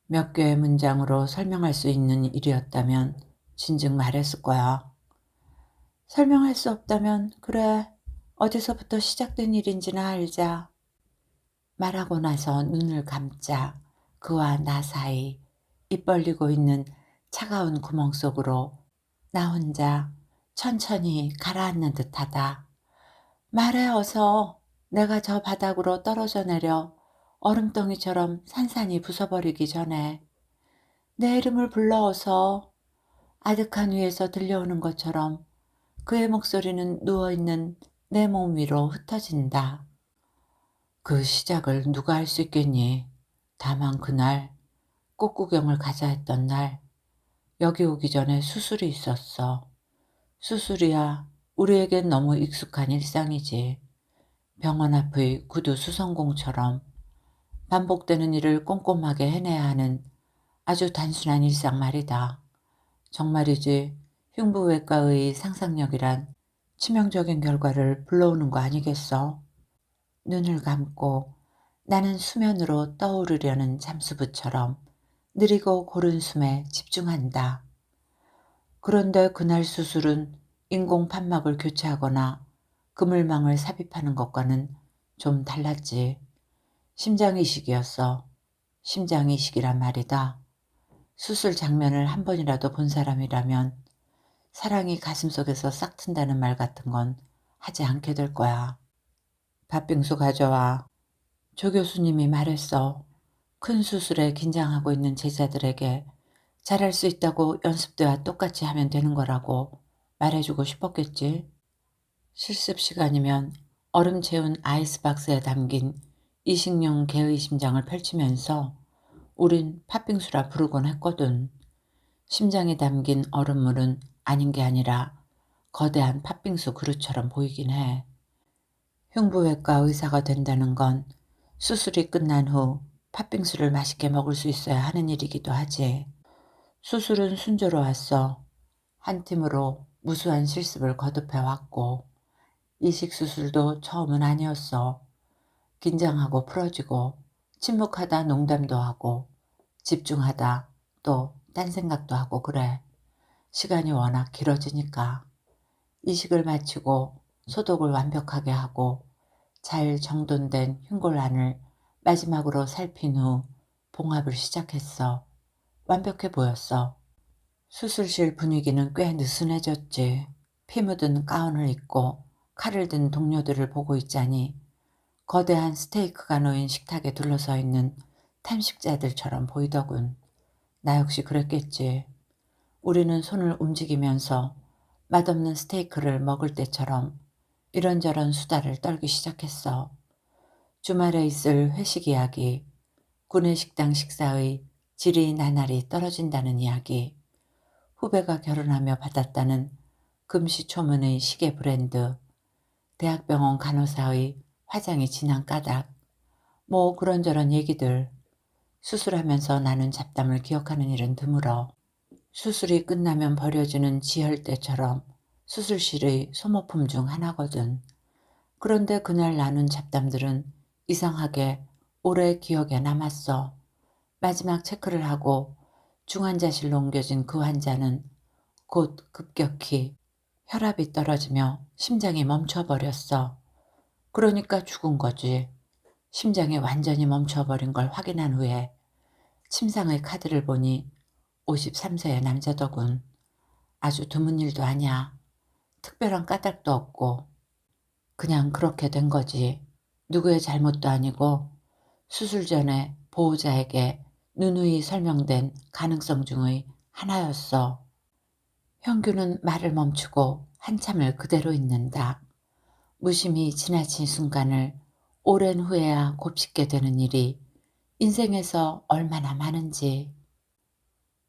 몇 개의 문장으로 설명할 수 있는 일이었다면 진즉 말했을 거야. 설명할 수 없다면 그래. 어디서부터 시작된 일인지나 알자. 말하고 나서 눈을 감자 그와 나 사이 입 벌리고 있는 차가운 구멍 속으로 나 혼자 천천히 가라앉는 듯하다. 말해 어서. 내가 저 바닥으로 떨어져 내려 얼음덩이처럼 산산이 부숴버리기 전에. 내 이름을 불러 어서. 아득한 위에서 들려오는 것처럼 그의 목소리는 누워있는 내 몸 위로 흩어진다. 그 시작을 누가 할 수 있겠니? 다만 그날 꽃구경을 가자 했던 날 여기 오기 전에 수술이 있었어. 수술이야 우리에겐 너무 익숙한 일상이지. 병원 앞의 구두 수성공처럼 반복되는 일을 꼼꼼하게 해내야 하는 아주 단순한 일상 말이다. 정말이지 흉부외과의 상상력이란 치명적인 결과를 불러오는 거 아니겠어? 눈을 감고 나는 수면으로 떠오르려는 잠수부처럼 느리고 고른 숨에 집중한다. 그런데 그날 수술은 인공 판막을 교체하거나 그물망을 삽입하는 것과는 좀 달랐지. 심장 이식이었어. 심장 이식이란 말이다. 수술 장면을 한 번이라도 본 사람이라면 사랑이 가슴속에서 싹 튼다는 말 같은 건 하지 않게 될 거야. 팥빙수 가져와. 조 교수님이 말했어. 큰 수술에 긴장하고 있는 제자들에게 잘할 수 있다고 연습 때와 똑같이 하면 되는 거라고 말해주고 싶었겠지. 실습 시간이면 얼음 채운 아이스박스에 담긴 이식용 개의 심장을 펼치면서 우린 팥빙수라 부르곤 했거든. 심장이 담긴 얼음물은 아닌 게 아니라 거대한 팥빙수 그릇처럼 보이긴 해. 흉부외과 의사가 된다는 건 수술이 끝난 후 팥빙수를 맛있게 먹을 수 있어야 하는 일이기도 하지. 수술은 순조로웠어. 한 팀으로 무수한 실습을 거듭해왔고 이식 수술도 처음은 아니었어. 긴장하고 풀어지고 침묵하다 농담도 하고 집중하다 또 딴 생각도 하고 그래. 시간이 워낙 길어지니까. 이식을 마치고 소독을 완벽하게 하고 잘 정돈된 흉골안을 마지막으로 살핀 후 봉합을 시작했어. 완벽해 보였어. 수술실 분위기는 꽤 느슨해졌지. 피 묻은 가운을 입고 칼을 든 동료들을 보고 있자니 거대한 스테이크가 놓인 식탁에 둘러서 있는 탐식자들처럼 보이더군. 나 역시 그랬겠지. 우리는 손을 움직이면서 맛없는 스테이크를 먹을 때처럼 이런저런 수다를 떨기 시작했어. 주말에 있을 회식 이야기, 구내식당 식사의 질이 나날이 떨어진다는 이야기, 후배가 결혼하며 받았다는 금시초문의 시계 브랜드, 대학병원 간호사의 화장이 진한 까닭, 뭐 그런저런 얘기들. 수술하면서 나눈 잡담을 기억하는 일은 드물어. 수술이 끝나면 버려지는 지혈대처럼 수술실의 소모품 중 하나거든. 그런데 그날 나눈 잡담들은 이상하게 오래 기억에 남았어. 마지막 체크를 하고 중환자실로 옮겨진 그 환자는 곧 급격히 혈압이 떨어지며 심장이 멈춰버렸어. 그러니까 죽은 거지. 심장이 완전히 멈춰버린 걸 확인한 후에 침상의 카드를 보니 53세의 남자더군. 아주 드문 일도 아니야. 특별한 까닭도 없고 그냥 그렇게 된 거지. 누구의 잘못도 아니고 수술 전에 보호자에게 누누이 설명된 가능성 중의 하나였어. 형규는 말을 멈추고 한참을 그대로 있는다. 무심히 지나친 순간을 오랜 후에야 곱씹게 되는 일이 인생에서 얼마나 많은지.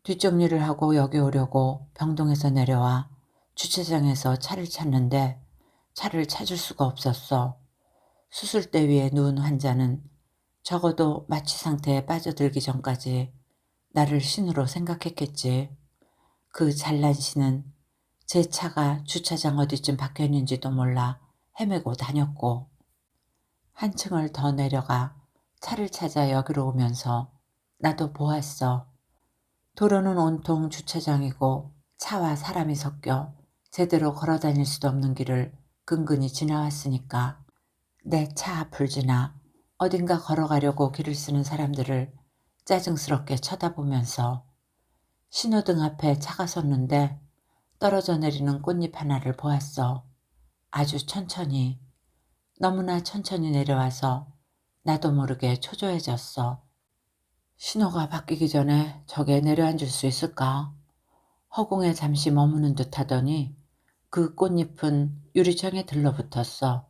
뒷정리를 하고 여기 오려고 병동에서 내려와 주차장에서 차를 찾는데 차를 찾을 수가 없었어. 수술대 위에 누운 환자는 적어도 마취 상태에 빠져들기 전까지 나를 신으로 생각했겠지. 그 잘난 신은 제 차가 주차장 어디쯤 박혀 있는지도 몰라 헤매고 다녔고 한층을 더 내려가 차를 찾아 여기로 오면서 나도 보았어. 도로는 온통 주차장이고 차와 사람이 섞여 제대로 걸어 다닐 수도 없는 길을 근근히 지나왔으니까 내 차 앞을 지나 어딘가 걸어가려고 길을 쓰는 사람들을 짜증스럽게 쳐다보면서 신호등 앞에 차가 섰는데 떨어져 내리는 꽃잎 하나를 보았어. 아주 천천히, 너무나 천천히 내려와서 나도 모르게 초조해졌어. 신호가 바뀌기 전에 저게 내려앉을 수 있을까? 허공에 잠시 머무는 듯 하더니 그 꽃잎은 유리창에 들러붙었어.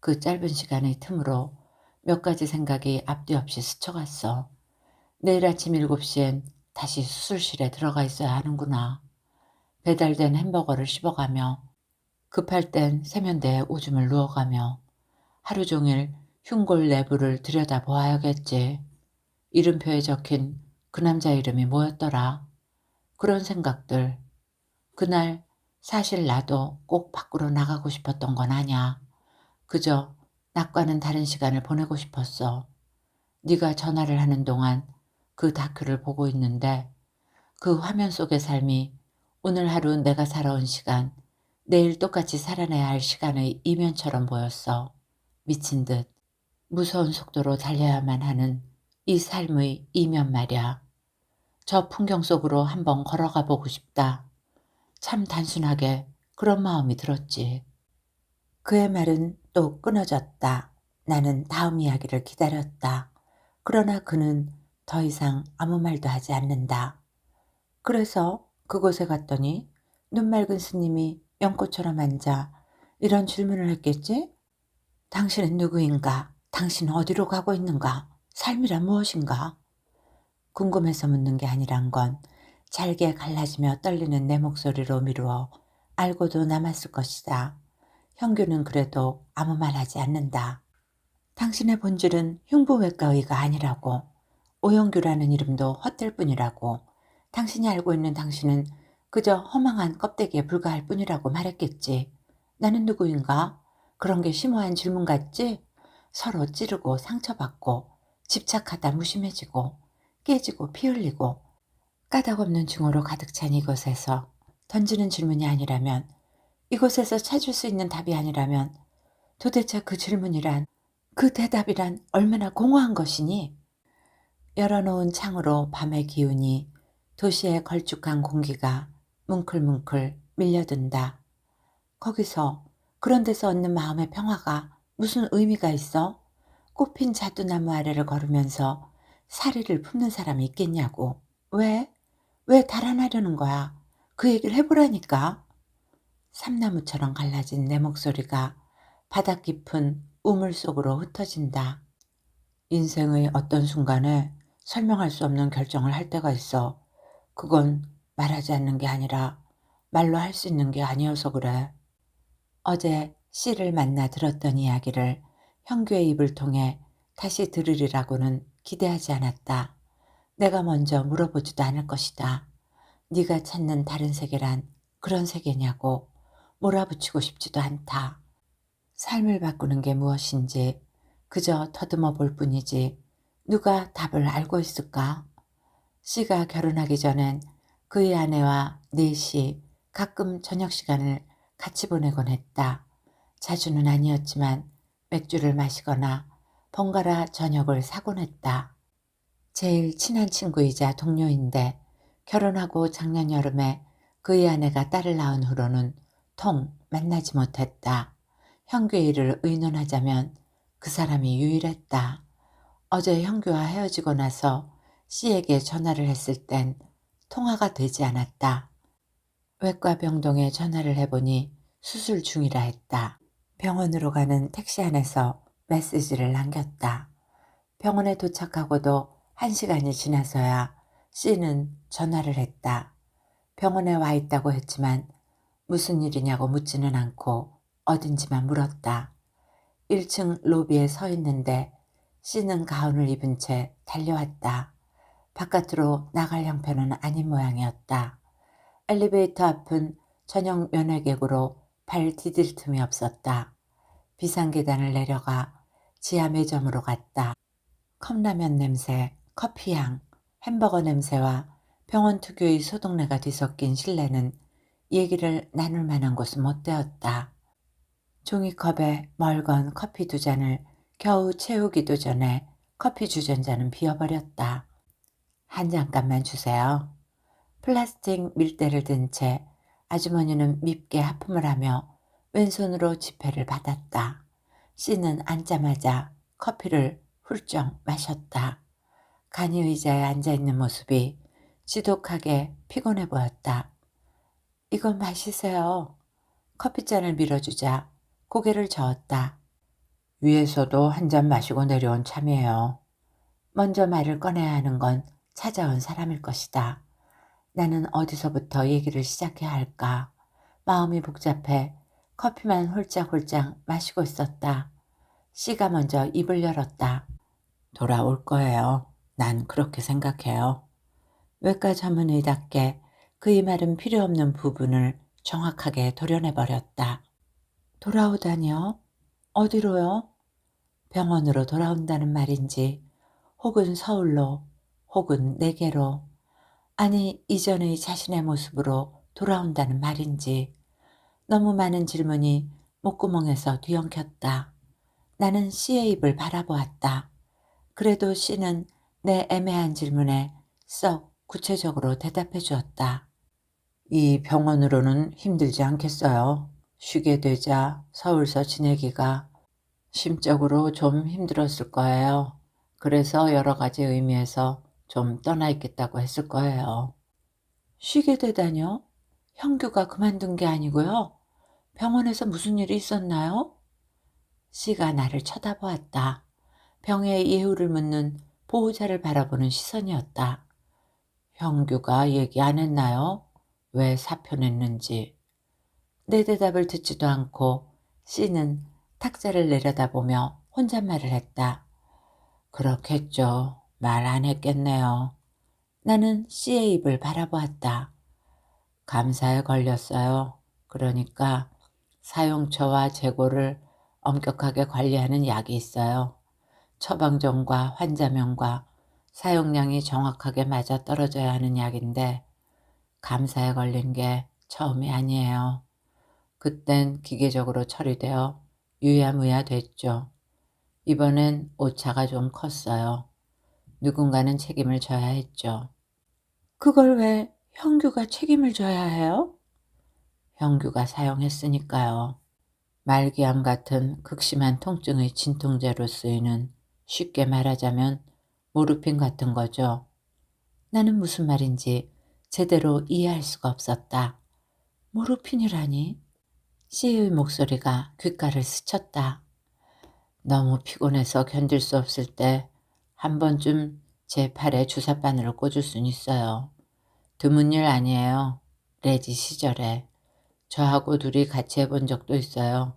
그 짧은 시간의 틈으로 몇 가지 생각이 앞뒤 없이 스쳐갔어. 내일 아침 7시엔 다시 수술실에 들어가 있어야 하는구나. 배달된 햄버거를 씹어가며, 급할 땐 세면대에 오줌을 누워가며 하루 종일 흉골 내부를 들여다보아야겠지. 이름표에 적힌 그 남자 이름이 뭐였더라. 그런 생각들. 그날 사실 나도 꼭 밖으로 나가고 싶었던 건 아냐. 그저 낮과는 다른 시간을 보내고 싶었어. 네가 전화를 하는 동안 그 다큐를 보고 있는데 그 화면 속의 삶이 오늘 하루 내가 살아온 시간, 내일 똑같이 살아내야 할 시간의 이면처럼 보였어. 미친 듯 무서운 속도로 달려야만 하는 이 삶의 이면 말이야. 저 풍경 속으로 한번 걸어가 보고 싶다. 참 단순하게 그런 마음이 들었지. 그의 말은 또 끊어졌다. 나는 다음 이야기를 기다렸다. 그러나 그는 더 이상 아무 말도 하지 않는다. 그래서 그곳에 갔더니 눈 맑은 스님이 연꽃처럼 앉아 이런 질문을 했겠지? 당신은 누구인가? 당신은 어디로 가고 있는가? 삶이란 무엇인가? 궁금해서 묻는 게 아니란 건 잘게 갈라지며 떨리는 내 목소리로 미루어 알고도 남았을 것이다. 형규는 그래도 아무 말 하지 않는다. 당신의 본질은 흉부외과의가 아니라고. 오영규라는 이름도 헛될 뿐이라고. 당신이 알고 있는 당신은 그저 허망한 껍데기에 불과할 뿐이라고 말했겠지. 나는 누구인가? 그런 게 심오한 질문 같지? 서로 찌르고 상처받고 집착하다 무심해지고 깨지고 피 흘리고 까닭없는 증오로 가득 찬 이곳에서 던지는 질문이 아니라면, 이곳에서 찾을 수 있는 답이 아니라면 도대체 그 질문이란, 그 대답이란 얼마나 공허한 것이니? 열어놓은 창으로 밤의 기운이 도시의 걸쭉한 공기가 뭉클뭉클 밀려든다. 거기서, 그런 데서 얻는 마음의 평화가 무슨 의미가 있어? 꽃핀 자두나무 아래를 걸으면서 사리를 품는 사람이 있겠냐고. 왜? 왜 달아나려는 거야? 그 얘기를 해보라니까. 삼나무처럼 갈라진 내 목소리가 바닥 깊은 우물 속으로 흩어진다. 인생의 어떤 순간에 설명할 수 없는 결정을 할 때가 있어. 그건 말하지 않는 게 아니라 말로 할 수 있는 게 아니어서 그래. 어제 씨를 만나 들었던 이야기를 형규의 입을 통해 다시 들으리라고는 기대하지 않았다. 내가 먼저 물어보지도 않을 것이다. 네가 찾는 다른 세계란 그런 세계냐고. 몰아붙이고 싶지도 않다. 삶을 바꾸는 게 무엇인지 그저 더듬어 볼 뿐이지 누가 답을 알고 있을까? 씨가 결혼하기 전엔 그의 아내와 넷이 가끔 저녁 시간을 같이 보내곤 했다. 자주는 아니었지만 맥주를 마시거나 번갈아 저녁을 사곤 했다. 제일 친한 친구이자 동료인데 결혼하고 작년 여름에 그의 아내가 딸을 낳은 후로는 통 만나지 못했다. 형규의 일을 의논하자면 그 사람이 유일했다. 어제 형규와 헤어지고 나서 씨에게 전화를 했을 땐 통화가 되지 않았다. 외과 병동에 전화를 해보니 수술 중이라 했다. 병원으로 가는 택시 안에서 메시지를 남겼다. 병원에 도착하고도 1시간이 지나서야 씨는 전화를 했다. 병원에 와 있다고 했지만 무슨 일이냐고 묻지는 않고 어딘지만 물었다. 1층 로비에 서 있는데 씨는 가운을 입은 채 달려왔다. 바깥으로 나갈 형편은 아닌 모양이었다. 엘리베이터 앞은 전용 면회객으로 발 디딜 틈이 없었다. 비상계단을 내려가 지하 매점으로 갔다. 컵라면 냄새, 커피향, 햄버거 냄새와 병원 특유의 소독내가 뒤섞인 실내는 얘기를 나눌 만한 곳은 못 되었다. 종이컵에 멀건 커피 2잔을 겨우 채우기도 전에 커피 주전자는 비어버렸다. 한 잔값만 주세요. 플라스틱 밀대를 든 채 아주머니는 밉게 하품을 하며 왼손으로 지폐를 받았다. 씨는 앉자마자 커피를 훌쩍 마셨다. 간이 의자에 앉아있는 모습이 지독하게 피곤해 보였다. 이거 마시세요. 커피잔을 밀어주자 고개를 저었다. 위에서도 한 잔 마시고 내려온 참이에요. 먼저 말을 꺼내야 하는 건 찾아온 사람일 것이다. 나는 어디서부터 얘기를 시작해야 할까? 마음이 복잡해 커피만 홀짝홀짝 마시고 있었다. 씨가 먼저 입을 열었다. 돌아올 거예요. 난 그렇게 생각해요. 외과 전문의답게 그의 말은 필요 없는 부분을 정확하게 도려내버렸다. 돌아오다니요? 어디로요? 병원으로 돌아온다는 말인지, 혹은 서울로, 혹은 내게로, 아니 이전의 자신의 모습으로 돌아온다는 말인지. 너무 많은 질문이 목구멍에서 뒤엉켰다. 나는 씨의 입을 바라보았다. 그래도 씨는 내 애매한 질문에 썩 구체적으로 대답해 주었다. 이 병원으로는 힘들지 않겠어요. 쉬게 되자 서울서 지내기가 심적으로 좀 힘들었을 거예요. 그래서 여러 가지 의미에서 좀 떠나 있겠다고 했을 거예요. 쉬게 되다뇨? 형규가 그만둔 게 아니고요. 병원에서 무슨 일이 있었나요? 씨가 나를 쳐다보았다. 병의 이유를 묻는 보호자를 바라보는 시선이었다. 형규가 얘기 안 했나요? 왜 사표냈는지. 내 대답을 듣지도 않고 씨는 탁자를 내려다보며 혼잣말을 했다. 그렇겠죠. 말 안 했겠네요. 나는 씨의 입을 바라보았다. 감사에 걸렸어요. 그러니까 사용처와 재고를 엄격하게 관리하는 약이 있어요. 처방전과 환자명과 사용량이 정확하게 맞아떨어져야 하는 약인데 감사에 걸린 게 처음이 아니에요. 그땐 기계적으로 처리되어 유야무야 됐죠. 이번엔 오차가 좀 컸어요. 누군가는 책임을 져야 했죠. 그걸 왜 형규가 책임을 져야 해요? 형규가 사용했으니까요. 말기암 같은 극심한 통증의 진통제로 쓰이는, 쉽게 말하자면 모르핀 같은 거죠. 나는 무슨 말인지 제대로 이해할 수가 없었다. 모르핀이라니? 씨의 목소리가 귓가를 스쳤다. 너무 피곤해서 견딜 수 없을 때 한 번쯤 제 팔에 주사바늘을 꽂을 순 있어요. 드문 일 아니에요. 레지 시절에. 저하고 둘이 같이 해본 적도 있어요.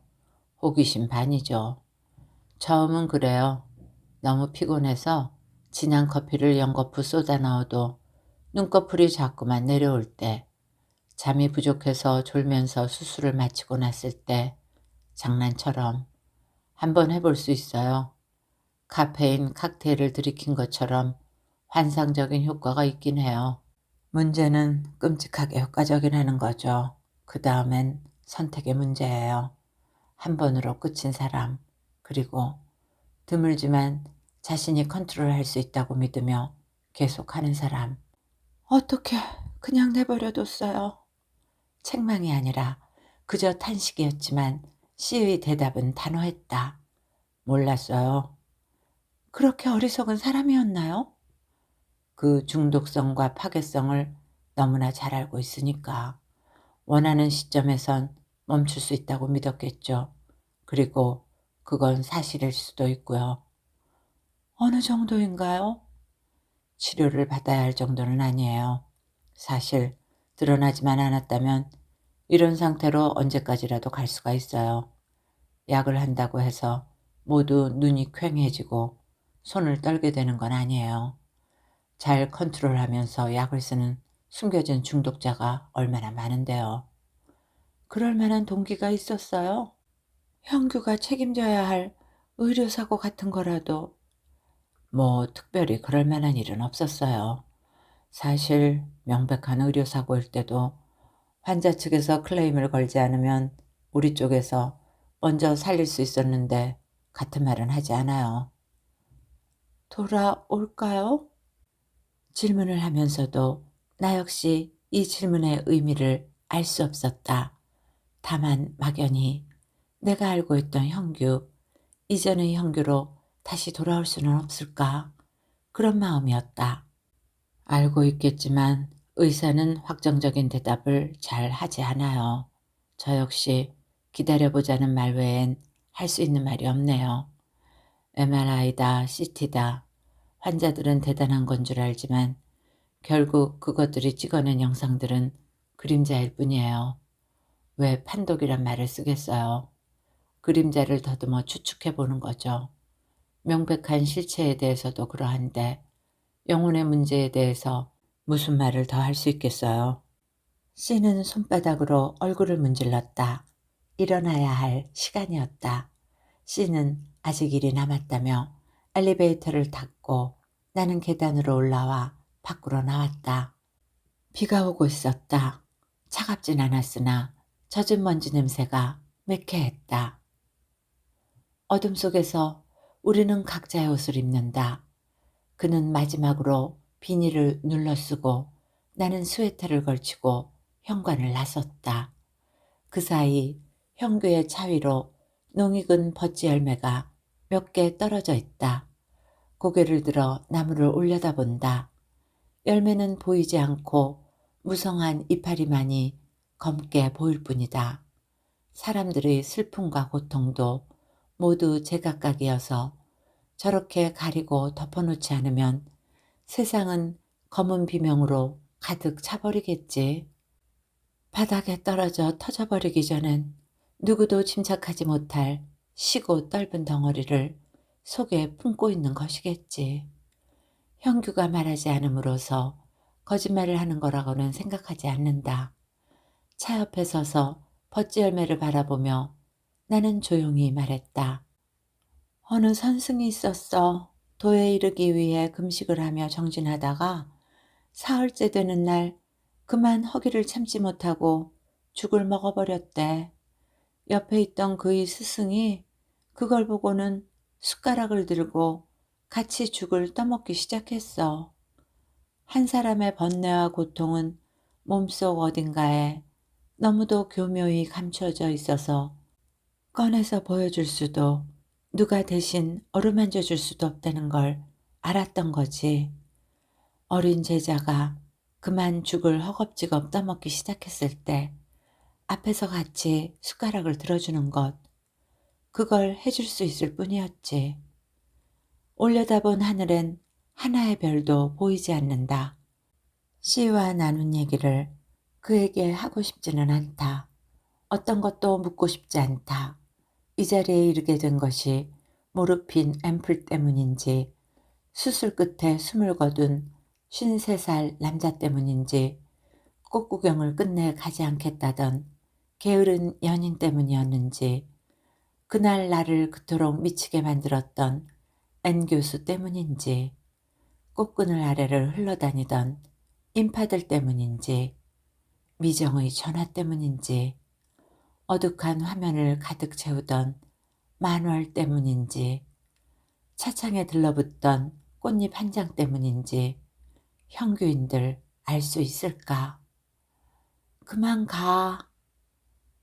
호기심 반이죠. 처음은 그래요. 너무 피곤해서 진한 커피를 연거푸 쏟아 넣어도 눈꺼풀이 자꾸만 내려올 때, 잠이 부족해서 졸면서 수술을 마치고 났을 때, 장난처럼 한번 해볼 수 있어요. 카페인 칵테일을 들이킨 것처럼 환상적인 효과가 있긴 해요. 문제는 끔찍하게 효과적이라는 거죠. 그 다음엔 선택의 문제예요. 한 번으로 끝인 사람, 그리고 드물지만 자신이 컨트롤할 수 있다고 믿으며 계속하는 사람. 어떻게 그냥 내버려뒀어요. 책망이 아니라 그저 탄식이었지만 씨의 대답은 단호했다. 몰랐어요. 그렇게 어리석은 사람이었나요? 그 중독성과 파괴성을 너무나 잘 알고 있으니까 원하는 시점에선 멈출 수 있다고 믿었겠죠. 그리고 그건 사실일 수도 있고요. 어느 정도인가요? 치료를 받아야 할 정도는 아니에요. 사실 드러나지만 않았다면 이런 상태로 언제까지라도 갈 수가 있어요. 약을 한다고 해서 모두 눈이 퀭해지고 손을 떨게 되는 건 아니에요. 잘 컨트롤하면서 약을 쓰는 숨겨진 중독자가 얼마나 많은데요. 그럴 만한 동기가 있었어요? 형규가 책임져야 할 의료사고 같은 거라도. 뭐 특별히 그럴 만한 일은 없었어요. 사실 명백한 의료사고일 때도 환자 측에서 클레임을 걸지 않으면 우리 쪽에서 먼저 살릴 수 있었는데 같은 말은 하지 않아요. 돌아올까요? 질문을 하면서도 나 역시 이 질문의 의미를 알 수 없었다. 다만 막연히 내가 알고 있던 형규, 이전의 형규로 다시 돌아올 수는 없을까? 그런 마음이었다. 알고 있겠지만 의사는 확정적인 대답을 잘 하지 않아요. 저 역시 기다려보자는 말 외엔 할 수 있는 말이 없네요. MRI다, CT다. 환자들은 대단한 건 줄 알지만 결국 그것들이 찍어낸 영상들은 그림자일 뿐이에요. 왜 판독이란 말을 쓰겠어요? 그림자를 더듬어 추측해보는 거죠. 명백한 실체에 대해서도 그러한데 영혼의 문제에 대해서 무슨 말을 더 할 수 있겠어요? C는 손바닥으로 얼굴을 문질렀다. 일어나야 할 시간이었다. C는 아직 일이 남았다며 엘리베이터를 탔고 나는 계단으로 올라와 밖으로 나왔다. 비가 오고 있었다. 차갑진 않았으나 젖은 먼지 냄새가 매캐했다. 어둠 속에서 우리는 각자의 옷을 입는다. 그는 마지막으로 비닐을 눌러쓰고 나는 스웨터를 걸치고 현관을 나섰다. 그 사이 형규의 차 위로 농익은 버찌 열매가 몇 개 떨어져 있다. 고개를 들어 나무를 올려다본다. 열매는 보이지 않고 무성한 이파리만이 검게 보일 뿐이다. 사람들의 슬픔과 고통도 모두 제각각이어서 저렇게 가리고 덮어놓지 않으면 세상은 검은 비명으로 가득 차버리겠지. 바닥에 떨어져 터져버리기 전엔 누구도 짐작하지 못할 시고 떫은 덩어리를 속에 품고 있는 것이겠지. 형규가 말하지 않음으로써 거짓말을 하는 거라고는 생각하지 않는다. 차 옆에 서서 버찌 열매를 바라보며 나는 조용히 말했다. 어느 선승이 있었어. 도에 이르기 위해 금식을 하며 정진하다가 사흘째 되는 날 그만 허기를 참지 못하고 죽을 먹어버렸대. 옆에 있던 그의 스승이 그걸 보고는 숟가락을 들고 같이 죽을 떠먹기 시작했어. 한 사람의 번뇌와 고통은 몸속 어딘가에 너무도 교묘히 감춰져 있어서 꺼내서 보여줄 수도 누가 대신 어루만져 줄 수도 없다는 걸 알았던 거지. 어린 제자가 그만 죽을 허겁지겁 떠먹기 시작했을 때 앞에서 같이 숟가락을 들어주는 것, 그걸 해줄 수 있을 뿐이었지. 올려다본 하늘엔 하나의 별도 보이지 않는다. 씨와 나눈 얘기를 그에게 하고 싶지는 않다. 어떤 것도 묻고 싶지 않다. 이 자리에 이르게 된 것이 모르핀 앰플 때문인지 수술 끝에 숨을 거둔 53살 남자 때문인지 꽃구경을 끝내 가지 않겠다던 게으른 연인 때문이었는지 그날 나를 그토록 미치게 만들었던 N 교수 때문인지 꽃그늘 아래를 흘러다니던 인파들 때문인지 미정의 전화 때문인지 어둑한 화면을 가득 채우던 만월 때문인지 차창에 들러붙던 꽃잎 한 장 때문인지 형규인들 알 수 있을까? 그만 가.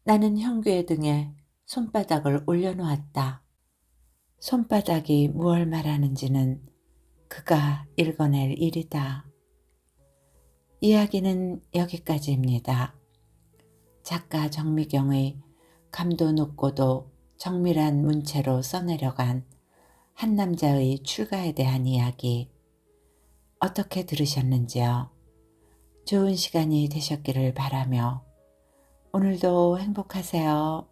나는 형규의 등에 손바닥을 올려놓았다. 손바닥이 무얼 말하는지는 그가 읽어낼 일이다. 이야기는 여기까지입니다. 작가 정미경의 감도 높고도 정밀한 문체로 써내려간 한 남자의 출가에 대한 이야기 어떻게 들으셨는지요? 좋은 시간이 되셨기를 바라며 오늘도 행복하세요.